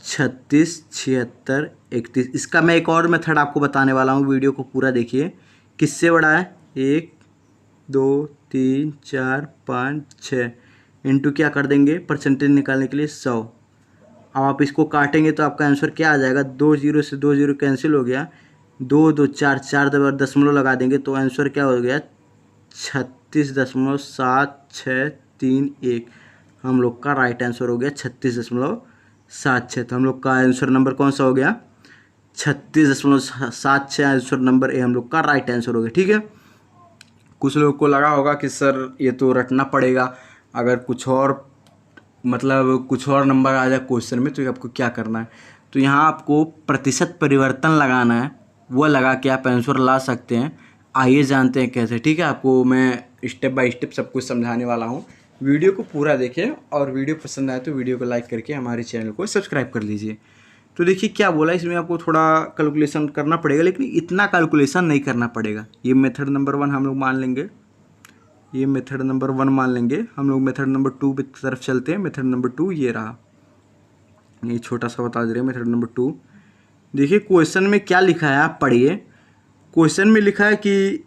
36 76 31। इसका मैं एक और मेथड आपको बताने वाला हूँ, वीडियो को पूरा देखिए। किससे बड़ा है, 1 2 3 4 5 6 इंटू क्या कर देंगे परसेंटेज निकालने के लिए 100। अब आप इसको काटेंगे तो आपका आंसर क्या आ जाएगा, 2 0 से 2 0 कैंसिल हो गया, 2 2 4 4 दशमलव लगा देंगे तो आंसर क्या हो गया, 36.7631। हम लोग का राइट आंसर हो गया 36.76। तो हम लोग का आंसर नंबर कौन सा हो गया, 36.76 आंसर नंबर ए हम लोग का राइट आंसर हो गया, ठीक है। कुछ लोगों को लगा होगा कि सर ये तो रटना पड़ेगा, अगर कुछ और मतलब कुछ और नंबर आ जाए क्वेश्चन में तो आपको क्या करना है, तो यहाँ आपको प्रतिशत परिवर्तन लगाना है, वो लगा के आप आंसर ला सकते हैं। आइए जानते हैं कैसे, ठीक है। आपको मैं स्टेप बाय स्टेप सब कुछ समझाने वाला हूँ, वीडियो को पूरा देखें और वीडियो पसंद आए तो वीडियो को लाइक करके हमारे चैनल को सब्सक्राइब कर लीजिए। तो देखिए क्या बोला, इसमें आपको थोड़ा कैलकुलेशन करना पड़ेगा, लेकिन इतना कैलकुलेशन नहीं करना पड़ेगा। ये मेथड नंबर 1 हम लोग मान लेंगे, ये मेथड नंबर 1 मान लेंगे। हम लोग मेथड नंबर 2 की तरफ चलते हैं। मेथड नंबर 2 ये रहा, ये छोटा सा बता दे रहे हैं मेथड नंबर 2। देखिए क्वेश्चन में क्या लिखा है, आप पढ़िए। क्वेश्चन में लिखा है कि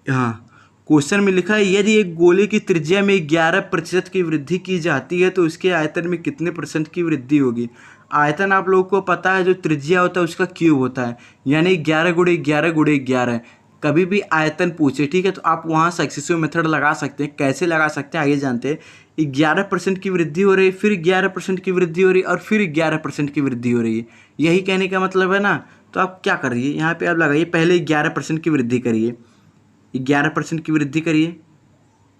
हाँ, क्वेश्चन में लिखा है यदि एक गोले की त्रिज्या में 11% की वृद्धि की जाती है तो उसके आयतन में कितने % की वृद्धि होगी। आयतन आप लोगों को पता है, जो त्रिज्या होता है उसका क्यूब होता है, यानी 11 × 11 × 11। कभी भी आयतन पूछे, ठीक है, तो आप वहाँ सक्सेसिव मेथड लगा सकते हैं। कैसे लगा सकते हैं आइए जानते हैं। 11% की वृद्धि हो रही है, फिर 11% की वृद्धि हो रही है और फिर 11% की वृद्धि हो रही है। यही कहने का मतलब है ना। तो आप क्या करिए, यहाँ पे आप लगाइए, पहले 11% की वृद्धि करिए, 11% की वृद्धि करिए,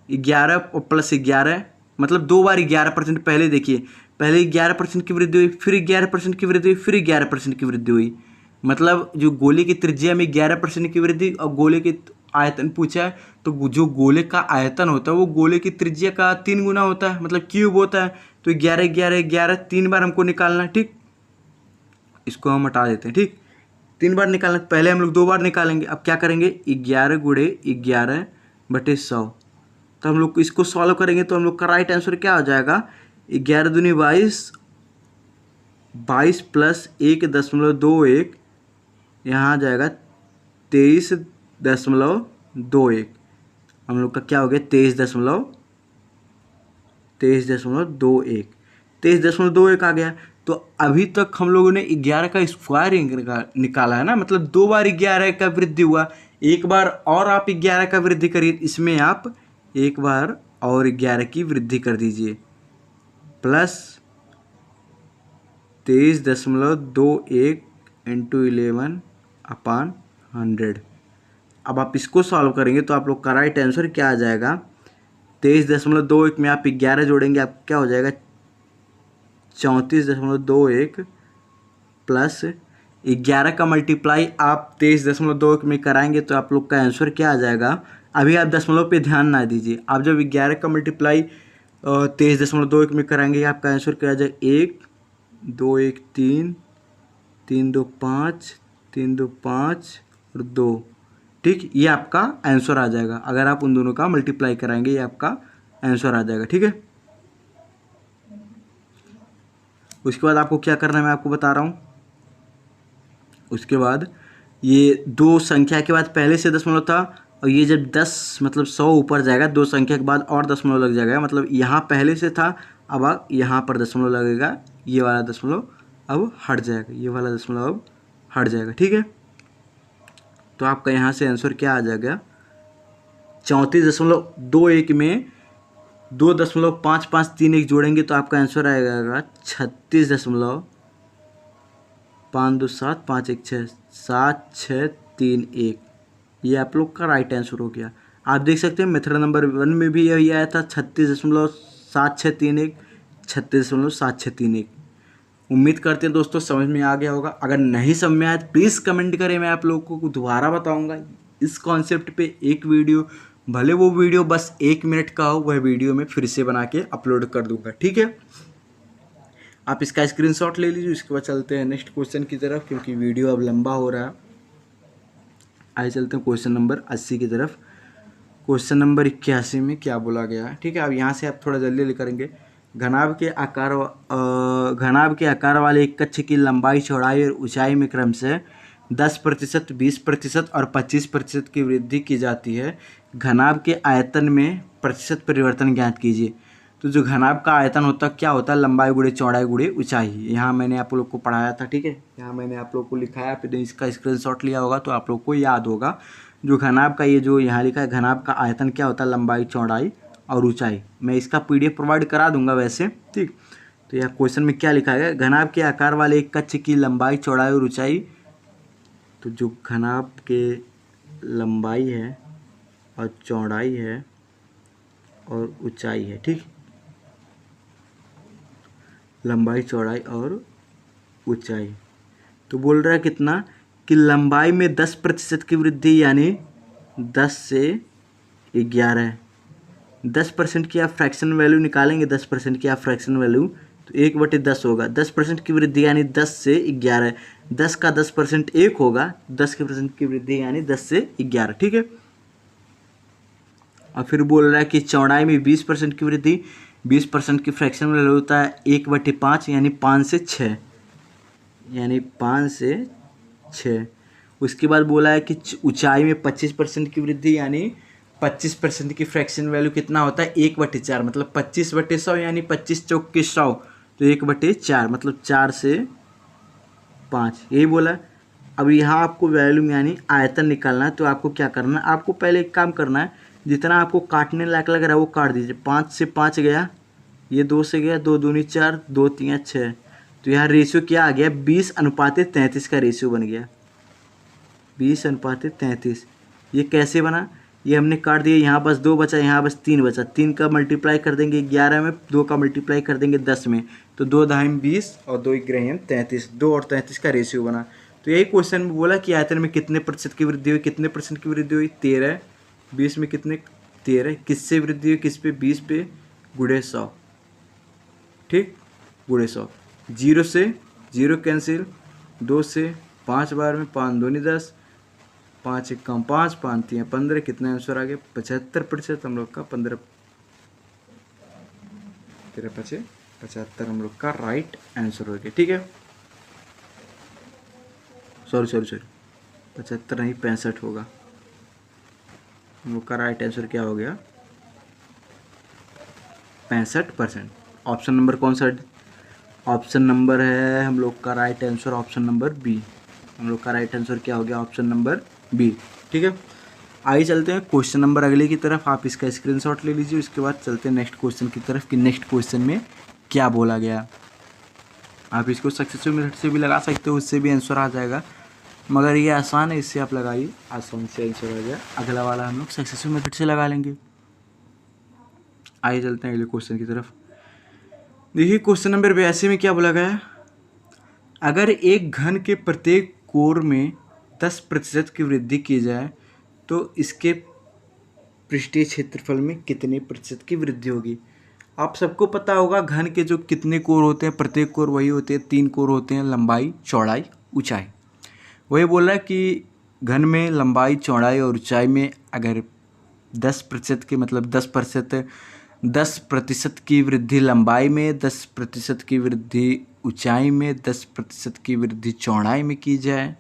11 + 11 मतलब 2 बार 11%। पहले देखिए, पहले 11% की वृद्धि हुई, फिर 11% की वृद्धि हुई, फिर 11% की वृद्धि हुई। मतलब जो गोले की त्रिज्या में 11% की वृद्धि और गोले के आयतन पूछा है, तो जो गोले का आयतन होता है वो गोले की त्रिज्या का 3 गुना होता है, मतलब क्यूब होता है। तो 11 11 11 3 बार हमको निकालना है, ठीक। इसको हम हटा देते हैं, ठीक। 3 बार निकालना, पहले हम लोग 2 बार निकालेंगे। अब क्या करेंगे, 11 × 11/100। तो हम लोग इसको सॉल्व करेंगे तो हम लोग का राइट आंसर क्या हो जाएगा, 11 दूनी 22, 22 + 1.21, यहाँ आ जाएगा 23.21। हम लोग का क्या हो गया, 23.21 आ गया। तो अभी तक हम लोगों ने 11 का स्क्वायर निकाला है ना, मतलब 2 बार 11 का वृद्धि हुआ। एक बार और आप 11 का वृद्धि करिए, इसमें आप एक बार और 11 की वृद्धि कर दीजिए, प्लस 23.21 × 11/100। अब आप इसको सॉल्व करेंगे तो आप लोग का राइट आंसर क्या आ जाएगा, 23.21 में आप 11 जोड़ेंगे, आप क्या हो जाएगा 34.21 प्लस 11 का मल्टीप्लाई आप 23.21 में कराएंगे तो आप लोग का आंसर क्या आ जाएगा। अभी आप दशमलव पे ध्यान ना दीजिए, आप जब 11 का मल्टीप्लाई 23.21 में कराएंगे आपका आंसर क्या आ जाएगा, 1 2 1 3 3 2 5 3 2 5 और 2, ठीक। ये आपका आंसर आ जाएगा। अगर आप उन दोनों का मल्टीप्लाई कराएंगे ये आपका आंसर आ जाएगा, ठीक है। उसके बाद आपको क्या करना है मैं आपको बता रहा हूँ। उसके बाद ये 2 संख्या के बाद पहले से दशमलव था, और ये जब 10 मतलब 100 ऊपर जाएगा 2 संख्या के बाद और दशमलव लग जाएगा, मतलब यहाँ पहले से था, अब यहाँ पर दशमलव लगेगा, ये वाला दशमलव अब हट जाएगा, ये वाला दशमलव अब हट जाएगा, ठीक है। तो आपका यहाँ से आंसर क्या आ जाएगा, 34.21 में 2.5531 जोड़ेंगे तो आपका आंसर आएगा 36.527516 ये आप लोग का राइट आंसर हो गया। आप देख सकते हैं मेथड नंबर 1 में भी यही आया था 36.7631 36.7631। उम्मीद करते हैं दोस्तों समझ में आ गया होगा। अगर नहीं समझ में आया तो प्लीज़ कमेंट करें, मैं आप लोगों को दोबारा बताऊंगा इस कॉन्सेप्ट पे एक वीडियो, भले वो वीडियो बस 1 मिनट का हो, वह वीडियो मैं फिर से बना के अपलोड कर दूंगा। ठीक है, आप इसका स्क्रीनशॉट ले लीजिए। उसके बाद चलते हैं नेक्स्ट क्वेश्चन की तरफ, क्योंकि वीडियो अब लंबा हो रहा है। आइए चलते हैं क्वेश्चन नंबर 80 की तरफ। क्वेश्चन नंबर 81 में क्या बोला गया है, ठीक है। अब यहाँ से आप थोड़ा जल्दी करेंगे। घनाभ के आकार वाले एक कक्ष की लंबाई, चौड़ाई और ऊंचाई में क्रमशः 10%, 20% और 25% की वृद्धि की जाती है। घनाभ के आयतन में प्रतिशत परिवर्तन ज्ञात कीजिए। तो जो घनाभ का आयतन होता क्या होता है, लंबाई गुणे चौड़ाई गुणे ऊंचाई। यहाँ मैंने आप लोग को पढ़ाया था, ठीक है। यहाँ मैंने आप लोग को लिखाया, फिर इसका स्क्रीनशॉट लिया होगा तो आप लोग को याद होगा। जो घनाभ का ये जो यहाँ लिखा है, घनाभ का आयतन क्या होता है, लंबाई चौड़ाई और ऊंचाई। मैं इसका PDF प्रोवाइड करा दूंगा वैसे, ठीक। तो यह क्वेश्चन में क्या लिखा है, घनाभ के आकार वाले एक कक्ष की लंबाई, चौड़ाई और ऊंचाई। तो जो घनाभ के लंबाई है और चौड़ाई है और ऊंचाई है, ठीक। लंबाई, चौड़ाई और ऊंचाई। तो बोल रहा है कितना कि लंबाई में 10% की वृद्धि, यानी 10 से 11। 10% की आप फ्रैक्शन वैल्यू निकालेंगे, 10% की आप फ्रैक्शन वैल्यू, तो 1/10 होगा। 10% की वृद्धि यानी 10 से 11। 10 का 10% 1 होगा, 10% की वृद्धि यानी 10 से 11, ठीक है। और फिर बोल रहा है कि चौड़ाई में 20% की वृद्धि, 20% की फ्रैक्शन वैल्यू होता है 1/5 यानी 5 से 6, यानी 5 से 6। उसके बाद बोला है कि ऊंचाई में 25% की वृद्धि, यानी 25% की फ्रैक्शन वैल्यू कितना होता है 1/4, मतलब 25/100 यानी 25 चौक के 100, तो 1/4 मतलब 4 से 5, यही बोला। अब यहाँ आपको वैल्यू यानी आयतन निकालना है। तो आपको क्या करना है, आपको पहले एक काम करना है, जितना आपको काटने लायक लग रहा है वो काट दीजिए। 5 से 5 गया, ये 2 से गया, 2 दूनी 4, 2 3 6। तो यहाँ रेशियो क्या आ गया, 20:33 का रेशियो बन गया, 20:33। ये कैसे बना, ये हमने काट दिया। यहाँ बस 2 बचा, यहाँ बस 3 बचा। 3 का मल्टीप्लाई कर देंगे 11 में, 2 का मल्टीप्लाई कर देंगे 10 में, तो 2 दाहिम 20 और 2 ग्रहण 33, 2 और 33 का रेशियो बना। तो यही क्वेश्चन में बोला कि आयतन में कितने प्रतिशत की वृद्धि हुई, कितने परसेंट की वृद्धि हुई, 13। 20 में कितने, 13। किससे वृद्धि हुई, किस पे, 20 पे, गुणे 100, ठीक, गुणे 100। 0 से 0 कैंसिल, 2 से 5 बार में, 5 दूनी 10, 5 1 कम 5, 5 3 15, कितना आंसर आ गया 75% हम लोग का। 15 13 5 75 हम लोग का राइट आंसर हो गया, ठीक है। सॉरी 75 नहीं 65 होगा हम लोग का राइट आंसर। क्या हो गया 65%। ऑप्शन नंबर कौन सा, ऑप्शन नंबर है हम लोग का right answer, option number B. हम लोग का राइट आंसर क्या हो गया, ऑप्शन नंबर बी, ठीक है। आइए चलते हैं क्वेश्चन नंबर अगले की तरफ। आप इसका स्क्रीनशॉट ले लीजिए। उसके बाद चलते हैं नेक्स्ट क्वेश्चन की तरफ कि नेक्स्ट क्वेश्चन में क्या बोला गया। आप इसको सक्सेसफुल मेथड से भी लगा सकते हो, उससे भी आंसर आ जाएगा, मगर ये आसान है, इससे आप लगाइए, आसान से आंसर आ जाए। अगला वाला हम लोग सक्सेसफुल मेथड से लगा लेंगे। आइए चलते हैं अगले क्वेश्चन की तरफ। देखिए क्वेश्चन नंबर 82 में क्या बोला गया है, अगर एक घन के प्रत्येक कोर में 10% की वृद्धि की जाए तो इसके पृष्ठीय क्षेत्रफल में कितने प्रतिशत की वृद्धि होगी। आप सबको पता होगा घन के जो कितने कोर होते हैं, प्रत्येक कोर वही होते हैं, 3 कोर होते हैं, लंबाई, चौड़ाई, ऊंचाई। वही बोल रहा है कि घन में लंबाई, चौड़ाई और ऊंचाई में अगर 10% के मतलब 10% की वृद्धि लंबाई में, 10% की वृद्धि ऊंचाई में, 10% की वृद्धि चौड़ाई में की जाए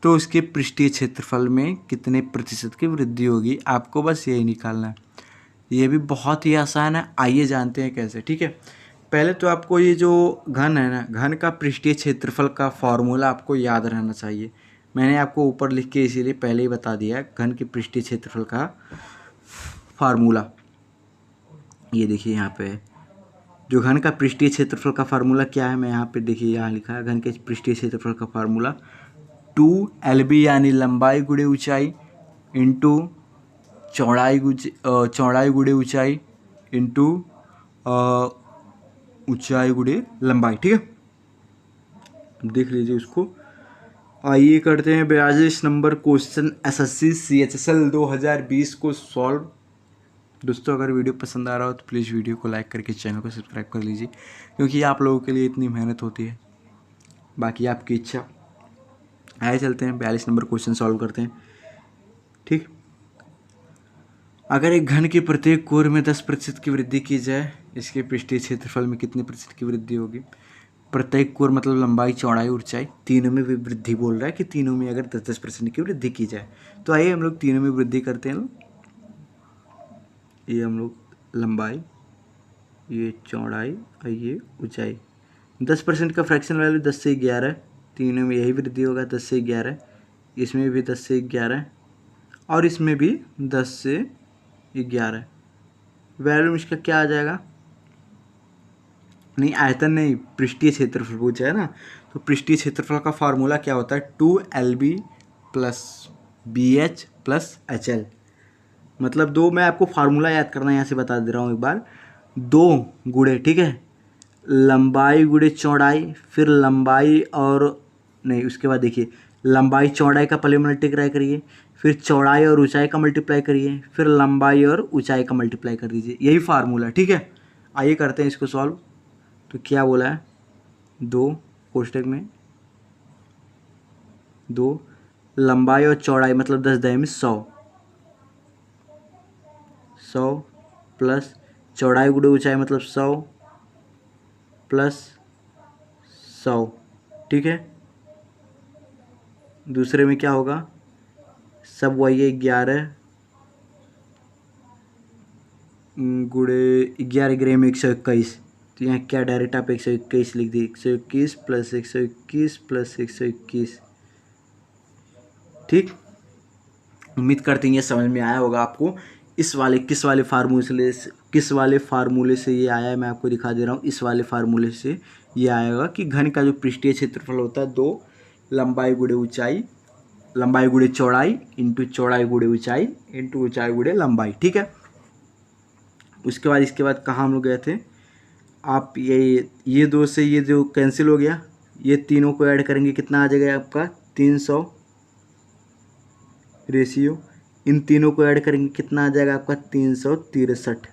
तो उसके पृष्ठीय क्षेत्रफल में कितने प्रतिशत की वृद्धि होगी। आपको बस यही निकालना है। ये भी बहुत ही आसान है, आइए जानते हैं कैसे, ठीक है। पहले तो आपको ये जो घन है ना, घन का पृष्ठीय क्षेत्रफल का फॉर्मूला आपको याद रहना चाहिए। मैंने आपको ऊपर लिख के इसीलिए पहले ही बता दिया, घन के पृष्ठीय क्षेत्रफल का फार्मूला, ये देखिए यहाँ पे जो घन का पृष्ठीय क्षेत्रफल का फार्मूला क्या है, मैं यहाँ पे देखिए यहाँ लिखा है घन के पृष्ठीय क्षेत्रफल का फार्मूला 2LB यानी लंबाई गुणे ऊंचाई इंटू चौड़ाई गुणे ऊंचाई इंटू ऊंचाई गुणे लंबाई। ठीक है, देख लीजिए उसको। आइए करते हैं 42 नंबर क्वेश्चन SSC CHSL 2020 को सॉल्व। दोस्तों अगर वीडियो पसंद आ रहा हो तो प्लीज़ वीडियो को लाइक करके चैनल को सब्सक्राइब कर लीजिए, क्योंकि आप लोगों के लिए इतनी मेहनत होती है, बाकी आपकी इच्छा। आए चलते हैं 42 नंबर क्वेश्चन सॉल्व करते हैं। ठीक, अगर एक घन के प्रत्येक कोर में 10% की वृद्धि की जाए, इसके पृष्ठीय क्षेत्रफल में कितने प्रतिशत की वृद्धि होगी? प्रत्येक कोर मतलब लंबाई चौड़ाई ऊंचाई, तीनों में भी वृद्धि बोल रहा है कि तीनों में अगर 10% की वृद्धि की जाए। तो आइए हम लोग तीनों में वृद्धि करते हैं। ये हम लोग लंबाई, ये चौड़ाई और ये ऊंचाई। 10% का फ्रैक्शन वैल्यू 10 से 11, तीनों में यही वृद्धि होगा 10 से 11, इसमें भी 10 से 11 और इसमें भी 10 से 11। वैल्यू इसका क्या आ जाएगा? नहीं आयतन नहीं, पृष्ठीय क्षेत्रफल पूछा है ना, तो पृष्ठीय क्षेत्रफल का फार्मूला क्या होता है? 2LB + BH + HL। मतलब दो, मैं आपको फार्मूला याद करना यहाँ से बता दे रहा हूँ एक बार। 2 गुणे, ठीक है, लंबाई गुणे चौड़ाई, फिर लंबाई और नहीं, उसके बाद देखिए लंबाई चौड़ाई का पहले मल्टीप्लाई करिए, फिर चौड़ाई और ऊंचाई का मल्टीप्लाई करिए, फिर लंबाई और ऊंचाई का मल्टीप्लाई कर दीजिए, यही फार्मूला। ठीक है, आइए करते हैं इसको सॉल्व। तो क्या बोला है? 2 कोष्टक में 2 लंबाई और चौड़ाई मतलब 10 10 में 100 प्लस चौड़ाई गुणे ऊंचाई मतलब 100 प्लस 100। ठीक है, दूसरे में क्या होगा? सब वही है, 11 गुणे 11 ग्रे में 121। तो यहाँ क्या डायरेक्ट आप 121 लिख दिए, 121 + 121 + 121। ठीक, उम्मीद करते हैं ये समझ में आया होगा आपको। किस वाले फार्मूले से ये आया है, मैं आपको दिखा दे रहा हूँ। इस वाले फार्मूले से ये आएगा कि घन का जो पृष्ठीय क्षेत्रफल होता है 2 लंबाई गुणे चौड़ाई इंटू चौड़ाई गुणे ऊंचाई इंटू ऊंचाई गुणे लंबाई। ठीक है, उसके बाद इसके बाद कहाँ हम लोग गए थे? आप ये 2 से ये जो कैंसिल हो गया, ये तीनों को ऐड करेंगे कितना आ जाएगा आपका? 300 रेशियो, इन तीनों को ऐड करेंगे कितना आ जाएगा आपका? 363।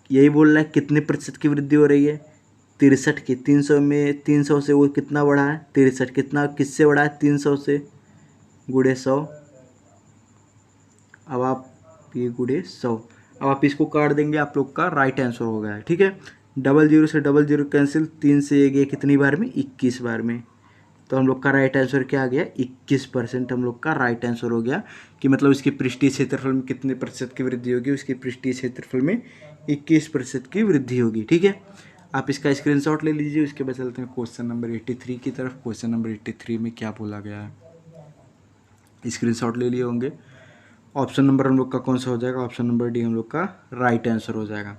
यही बोल रहा है कितने प्रतिशत की वृद्धि हो रही है? 63 की। 300 में 300 से वो कितना बढ़ा है? 63। कितना किससे बढ़ा है? 300 से, गुणे 100। अब आप ये गुणे 100, अब आप इसको काट देंगे, आप लोग का राइट आंसर हो गया है। ठीक है, 00 से 00 कैंसिल, 3 से 1 गया कितनी बार में? 21 बार में। तो हम लोग का राइट आंसर क्या आ गया? 21% हम लोग का राइट आंसर हो गया। कि मतलब इसके पृष्ठीय क्षेत्रफल में कितने प्रतिशत की वृद्धि होगी? उसके पृष्ठीय क्षेत्रफल में 21% की वृद्धि होगी। ठीक है, आप इसका स्क्रीनशॉट ले लीजिए। उसके बाद चलते हैं क्वेश्चन नंबर 83 की तरफ। क्वेश्चन नंबर 83 में क्या बोला गया है, स्क्रीनशॉट ले लिए होंगे। ऑप्शन नंबर हम लोग का कौन सा हो जाएगा? ऑप्शन नंबर डी हम लोग का राइट आंसर हो जाएगा।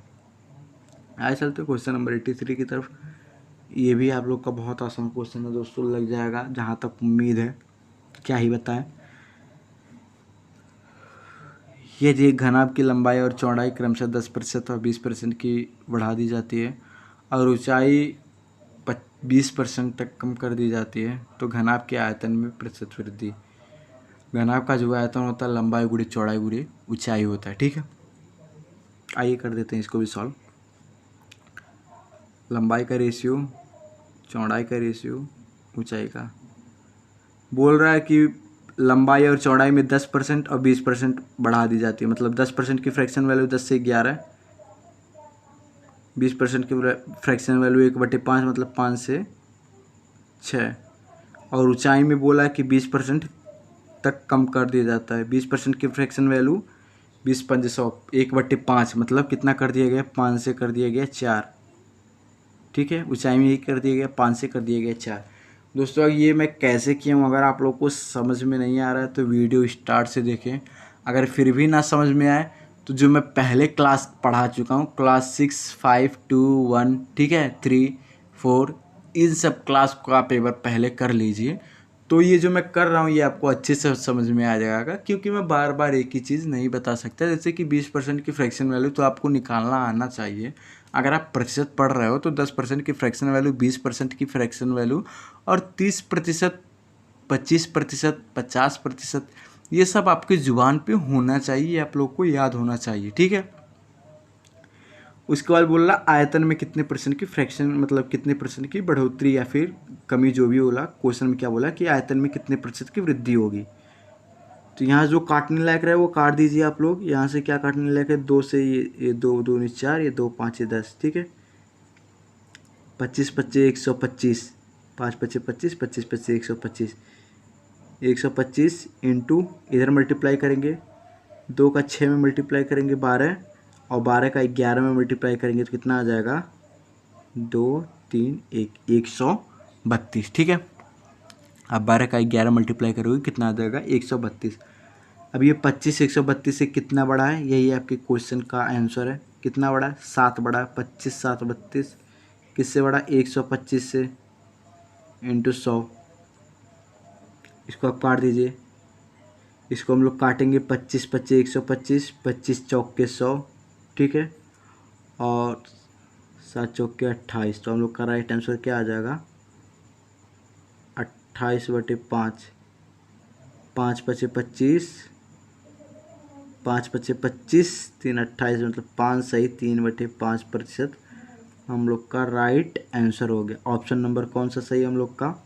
आए चलते क्वेश्चन नंबर 83 की तरफ। ये भी आप लोग का बहुत आसान क्वेश्चन है दोस्तों, लग जाएगा जहाँ तक उम्मीद है, क्या ही बताएं। ये जो घनाभ की लंबाई और चौड़ाई क्रमशः 10% और 20% की बढ़ा दी जाती है और ऊंचाई 20% तक कम कर दी जाती है, तो घनाभ के आयतन में प्रतिशत वृद्धि। घनाभ का जो आयतन होता है लंबाई गुणे चौड़ाई गुणे ऊंचाई होता है। ठीक है, आइए कर देते हैं इसको भी सॉल्व। लंबाई का रेशियो, चौड़ाई का रेशियो, ऊंचाई का। बोल रहा है कि लंबाई और चौड़ाई में 10% और 20% बढ़ा दी जाती है। मतलब 10% की फ्रैक्शन वैल्यू 10 से 11, 20% की फ्रैक्शन वैल्यू 1/5 मतलब 5 से 6, और ऊंचाई में बोला है कि 20% तक कम कर दिया जाता है। 20% की फ्रैक्शन वैल्यू 20 × 100, 1/5 मतलब कितना कर दिया गया? 5 से कर दिया गया 4। ठीक है, ऊंचाई में 1 कर दिया गया, 5 से कर दिया गया 4। दोस्तों ये मैं कैसे किया हूँ, अगर आप लोग को समझ में नहीं आ रहा है तो वीडियो स्टार्ट से देखें। अगर फिर भी ना समझ में आए तो जो मैं पहले क्लास पढ़ा चुका हूँ, क्लास 6, 5, 2, 1, ठीक है, 3, 4, इन सब क्लास का पेपर पहले कर लीजिए। तो ये जो मैं कर रहा हूँ ये आपको अच्छे से समझ में आ जाएगा, क्योंकि मैं बार बार एक ही चीज़ नहीं बता सकता। जैसे कि 20% की फ्रैक्शन वैल्यू तो आपको निकालना आना चाहिए। अगर आप प्रतिशत पढ़ रहे हो तो 10% की फ्रैक्शन वैल्यू, 20% की फ्रैक्शन वैल्यू और 30%, 25%, 50%, ये सब आपके ज़ुबान पे होना चाहिए, आप लोग को याद होना चाहिए, ठीक है। उसके बाद बोल रहा आयतन में कितने परसेंट की फ्रैक्शन, मतलब कितने परसेंट की बढ़ोतरी या फिर कमी, जो भी बोला क्वेश्चन में, क्या बोला कि आयतन में कितने प्रतिशत की वृद्धि होगी। तो यहाँ जो काटने लायक रहे वो काट दीजिए आप लोग। यहाँ से क्या काटने लायक है, 2 से ये 2 2 4, ये 2 5 10, ठीक है। 25 25 125, 5 25 25, 25 25 125, 125 इंटू इधर मल्टीप्लाई करेंगे, 2 का 6 में मल्टीप्लाई करेंगे 12, और 12 का 11 में मल्टीप्लाई करेंगे तो कितना आ जाएगा, 2 3 1, 132, ठीक है। अब 12 का 11 मल्टीप्लाई करोगे कितना आ जाएगा, 132। अब ये 25 132 से कितना बड़ा है, यही आपके क्वेश्चन का आंसर है। कितना बड़ा है, 7 बड़ा है। 25 7 32, किससे बड़ा, 125 से, इंटू 100। इसको आप काट दीजिए, इसको हम लोग काटेंगे 25 25 125, 25 चौक के 100, ठीक है, और 7 चौक के 28। तो हम लोग का राइट आंसर क्या आ जाएगा, 28/5, 5 5 25, 5 5 25, 3 28, मतलब 5 सही 3/5% हम लोग का राइट आंसर हो गया। ऑप्शन नंबर कौन सा सही है हम लोग का,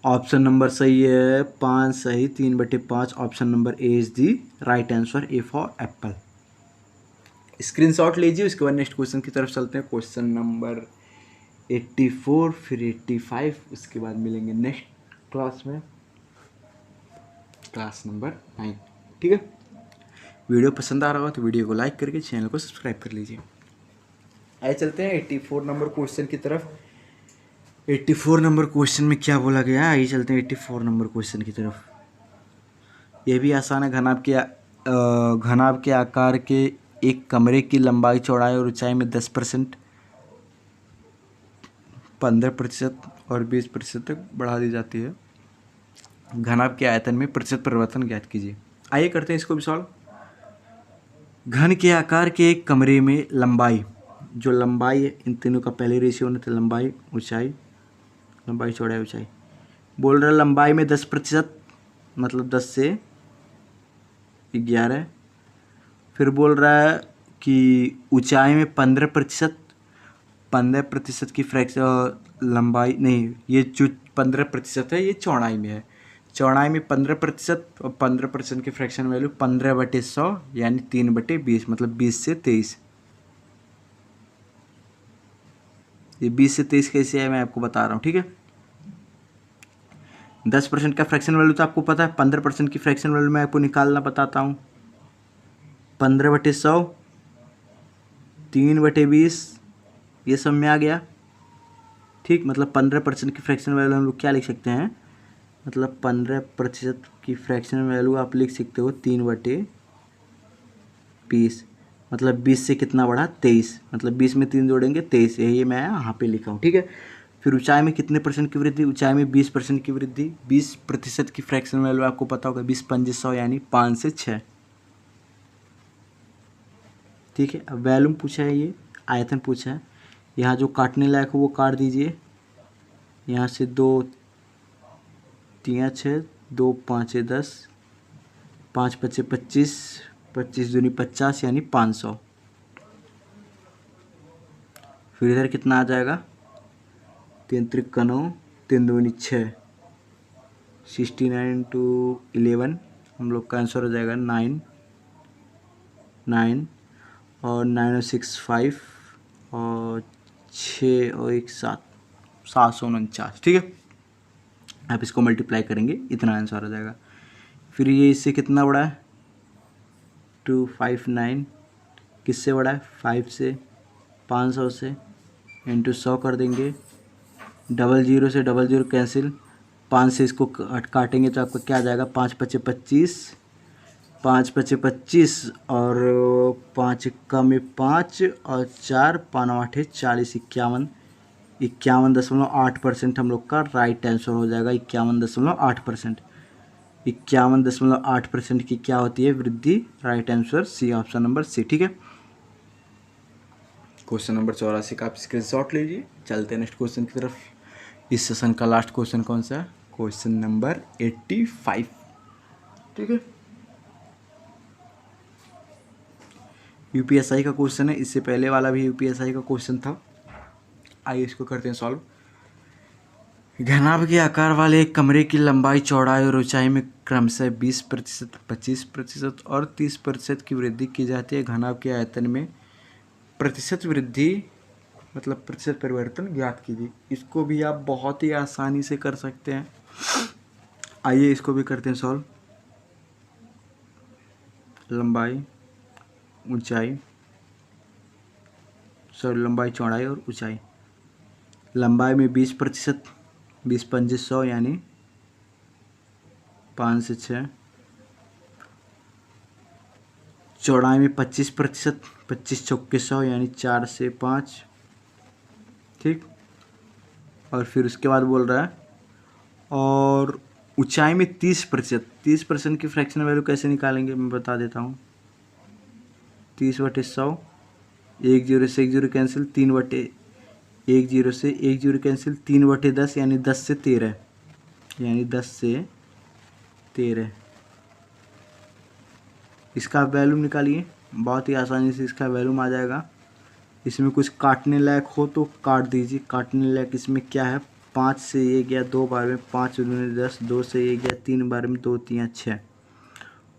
ऑप्शन नंबर सही है 5 सही 3/5। Option number A is the right answer, A for Apple. Screenshot लीजिए। उसके बाद नेक्स्ट क्वेश्चन की तरफ चलते हैं। क्वेश्चन नंबर 84, फिर 85, उसके बाद मिलेंगे नेक्स्ट क्लास में, क्लास नंबर 9, ठीक है। वीडियो पसंद आ रहा हो तो वीडियो को लाइक करके चैनल को सब्सक्राइब कर लीजिए। आइए चलते हैं 84 नंबर क्वेश्चन की तरफ। 84 नंबर क्वेश्चन में क्या बोला गया, आइए चलते हैं 84 नंबर क्वेश्चन की तरफ। यह भी आसान है। घनाभ के आकार के एक कमरे की लंबाई, चौड़ाई और ऊंचाई में 10%, 15% और 20% तक बढ़ा दी जाती है। घनाभ के आयतन में प्रतिशत परिवर्तन ज्ञात कीजिए। आइए करते हैं इसको भी सॉल्व। घन के आकार के एक कमरे में लंबाई, जो लंबाई है इन तीनों का पहले रेशियो होना था, लंबाई ऊंचाई, लंबाई चौड़ाई ऊंचाई। बोल रहा है लंबाई में 10%, मतलब 10 से 11। फिर बोल रहा है कि ऊंचाई में 15%, 15% की फ्रैक्शन लंबाई नहीं, ये जो 15% है ये चौड़ाई में है। चौड़ाई में 15% और 15% की फ्रैक्शन वैल्यू 15/100, यानी 3/20, मतलब 20 से 23। ये 20 से 23 कैसे है मैं आपको बता रहा हूँ, ठीक है। 10% का फ्रैक्शन वैल्यू तो आपको पता है, 15% की फ्रैक्शन वैल्यू मैं आपको निकालना बताता हूँ। 15/100, 3/20, ये सब में आ गया, ठीक। मतलब 15% की फ्रैक्शन वैल्यू हम लोग क्या लिख सकते हैं, मतलब 15% की फ्रैक्शन वैल्यू आप लिख सकते हो 3/20, मतलब 20 से कितना बढ़ा, 23, मतलब 20 में 3 जोड़ेंगे 23, यही मैं यहाँ पे लिखा हूँ, ठीक है। फिर ऊंचाई में कितने परसेंट की वृद्धि, ऊंचाई में 20% की वृद्धि। 20% की फ्रैक्शन वैल्यू आपको पता होगा, 20 5 100, यानी 5 से 6, ठीक है। अब वैल्यूम पूछा है, ये आयतन पूछा है। यहाँ जो काटने लायक हो वो काट दीजिए। यहाँ से 2 3 6, 2 5 10, 5 5 25, 25 दूनी 50, यानी 500। फिर इधर कितना आ जाएगा, 3 3 9, 3 दूनी 6, 69 × 11, हम लोग का आंसर हो जाएगा 9 9, और 9 और 6 5, और 6 और 1 7, 749, ठीक है। आप इसको मल्टीप्लाई करेंगे, इतना आंसर आ जाएगा। फिर ये इससे कितना बड़ा है, 259, किससे बड़ा है, 5 से, 500 से, इंटू 100 कर देंगे। 00 से 00 कैंसिल, 5 से इसको काटेंगे तो आपको क्या आ जाएगा, 5 5 25, 5 पचे 25 और 5 इक्का में 5 और 4 5 8 40 51 51.8% हम लोग का राइट आंसर हो जाएगा। 51.8%। 51.8% की क्या होती है वृद्धि? Right answer C, option number C. ठीक है, क्वेश्चन नंबर 84 का आप स्क्रीनशॉट लीजिए। चलते हैं नेक्स्ट क्वेश्चन की तरफ। इस सेशन का लास्ट क्वेश्चन कौन सा है? Question number 85। ठीक है, यूपीएसआई का क्वेश्चन है। इससे पहले वाला भी यूपीएसआई का क्वेश्चन था। आइए इसको करते हैं सॉल्व। घनाभ के आकार वाले एक कमरे की लंबाई, चौड़ाई और ऊंचाई में क्रमशः 20%, 25% और 30% की वृद्धि की जाती है। घनाभ के आयतन में प्रतिशत वृद्धि मतलब प्रतिशत परिवर्तन ज्ञात कीजिए। इसको भी आप बहुत ही आसानी से कर सकते हैं। आइए इसको भी करते हैं सॉल्व। लंबाई, ऊंचाई, लंबाई, चौड़ाई और ऊंचाई। लंबाई में 20%, 20 पंजे 100 यानी 5 से 6। चौड़ाई में 25%, 25 चौके 100 यानी 4 से 5। ठीक, और फिर उसके बाद बोल रहा है और ऊंचाई में 30%। 30% की फ्रैक्शनल वैल्यू कैसे निकालेंगे मैं बता देता हूँ। 30/100, 1 0 से 1 0 कैंसिल, 3/1 0 से 1 0 कैंसिल, 3/10 यानी 10 से 13, यानी 10 से 13। इसका वैल्यूम निकालिए, बहुत ही आसानी से इसका वैल्यूम आ जाएगा। इसमें कुछ काटने लायक हो तो काट दीजिए। काटने लायक इसमें क्या है? 5 से 1 गया 2 बार में, 5 दूनी 10, 2 से 1 गया 3 बार में, 2 3 6।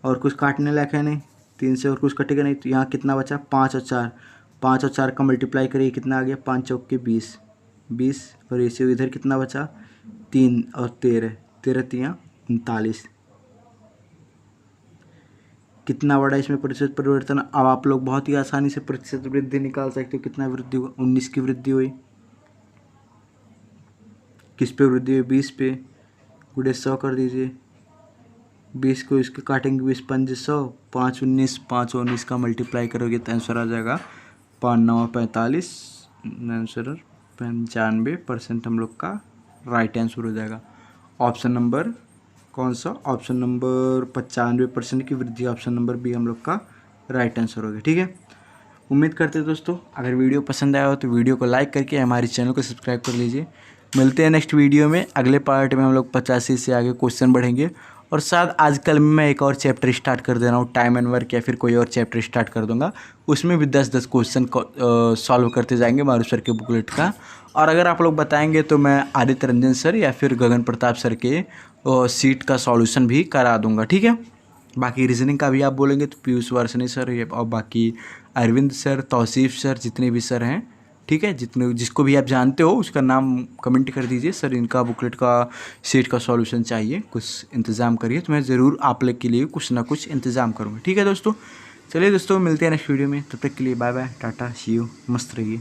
और कुछ काटने लायक है नहीं, 3 से और कुछ कटेगा नहीं। तो यहाँ कितना बचा? 5 और 4। 5 और 4 का मल्टीप्लाई करिए, कितना आ गया? 5 चौके 20, 20। और इसे इधर कितना बचा? 3 और 13, 13 3 39। कितना बड़ा इसमें प्रतिशत परिवर्तन? अब आप लोग बहुत ही आसानी से प्रतिशत वृद्धि निकाल सकते हो। कितना वृद्धि हुआ? 19 की वृद्धि हुई। किस पे वृद्धि हुई? 20 पे। गुणे 100 कर दीजिए। 20 को इसके काटेंगे, 20 पंजे 100, 5 19, 5 19 का मल्टीप्लाई करोगे तो आंसर आ जाएगा 5 9 45। आंसर 95% हम लोग का राइट आंसर हो जाएगा। ऑप्शन नंबर कौन सा? ऑप्शन नंबर 95% की वृद्धि, ऑप्शन नंबर बी हम लोग का राइट आंसर हो गया। ठीक है, उम्मीद करते हैं दोस्तों अगर वीडियो पसंद आया हो तो वीडियो को लाइक करके हमारे चैनल को सब्सक्राइब कर लीजिए। मिलते हैं नेक्स्ट वीडियो में। अगले पार्ट में हम लोग 85 से आगे क्वेश्चन बढ़ेंगे। और साथ आजकल मैं एक और चैप्टर स्टार्ट कर दे रहा हूँ, टाइम एंड वर्क, या फिर कोई और चैप्टर स्टार्ट कर दूंगा। उसमें भी 10-10 क्वेश्चन सॉल्व करते जाएंगे मारू सर के बुकलेट का। और अगर आप लोग बताएंगे तो मैं आदित्य रंजन सर या फिर गगन प्रताप सर के सीट का सॉल्यूशन भी करा दूंगा। ठीक है, बाकी रीजनिंग का भी आप बोलेंगे तो पीयूष वार्षणी सर और बाकी अरविंद सर, तौसीफ सर, जितने भी सर हैं, ठीक है, जिसको भी आप जानते हो उसका नाम कमेंट कर दीजिए। सर इनका बुकलेट का सीट का सॉल्यूशन चाहिए, कुछ इंतज़ाम करिए, तो मैं ज़रूर आप लोग के लिए कुछ ना कुछ इंतज़ाम करूँगा। ठीक है दोस्तों, चलिए दोस्तों मिलते हैं नेक्स्ट वीडियो में। तब तक के लिए bye bye, tata, see you, मस्त रहिए।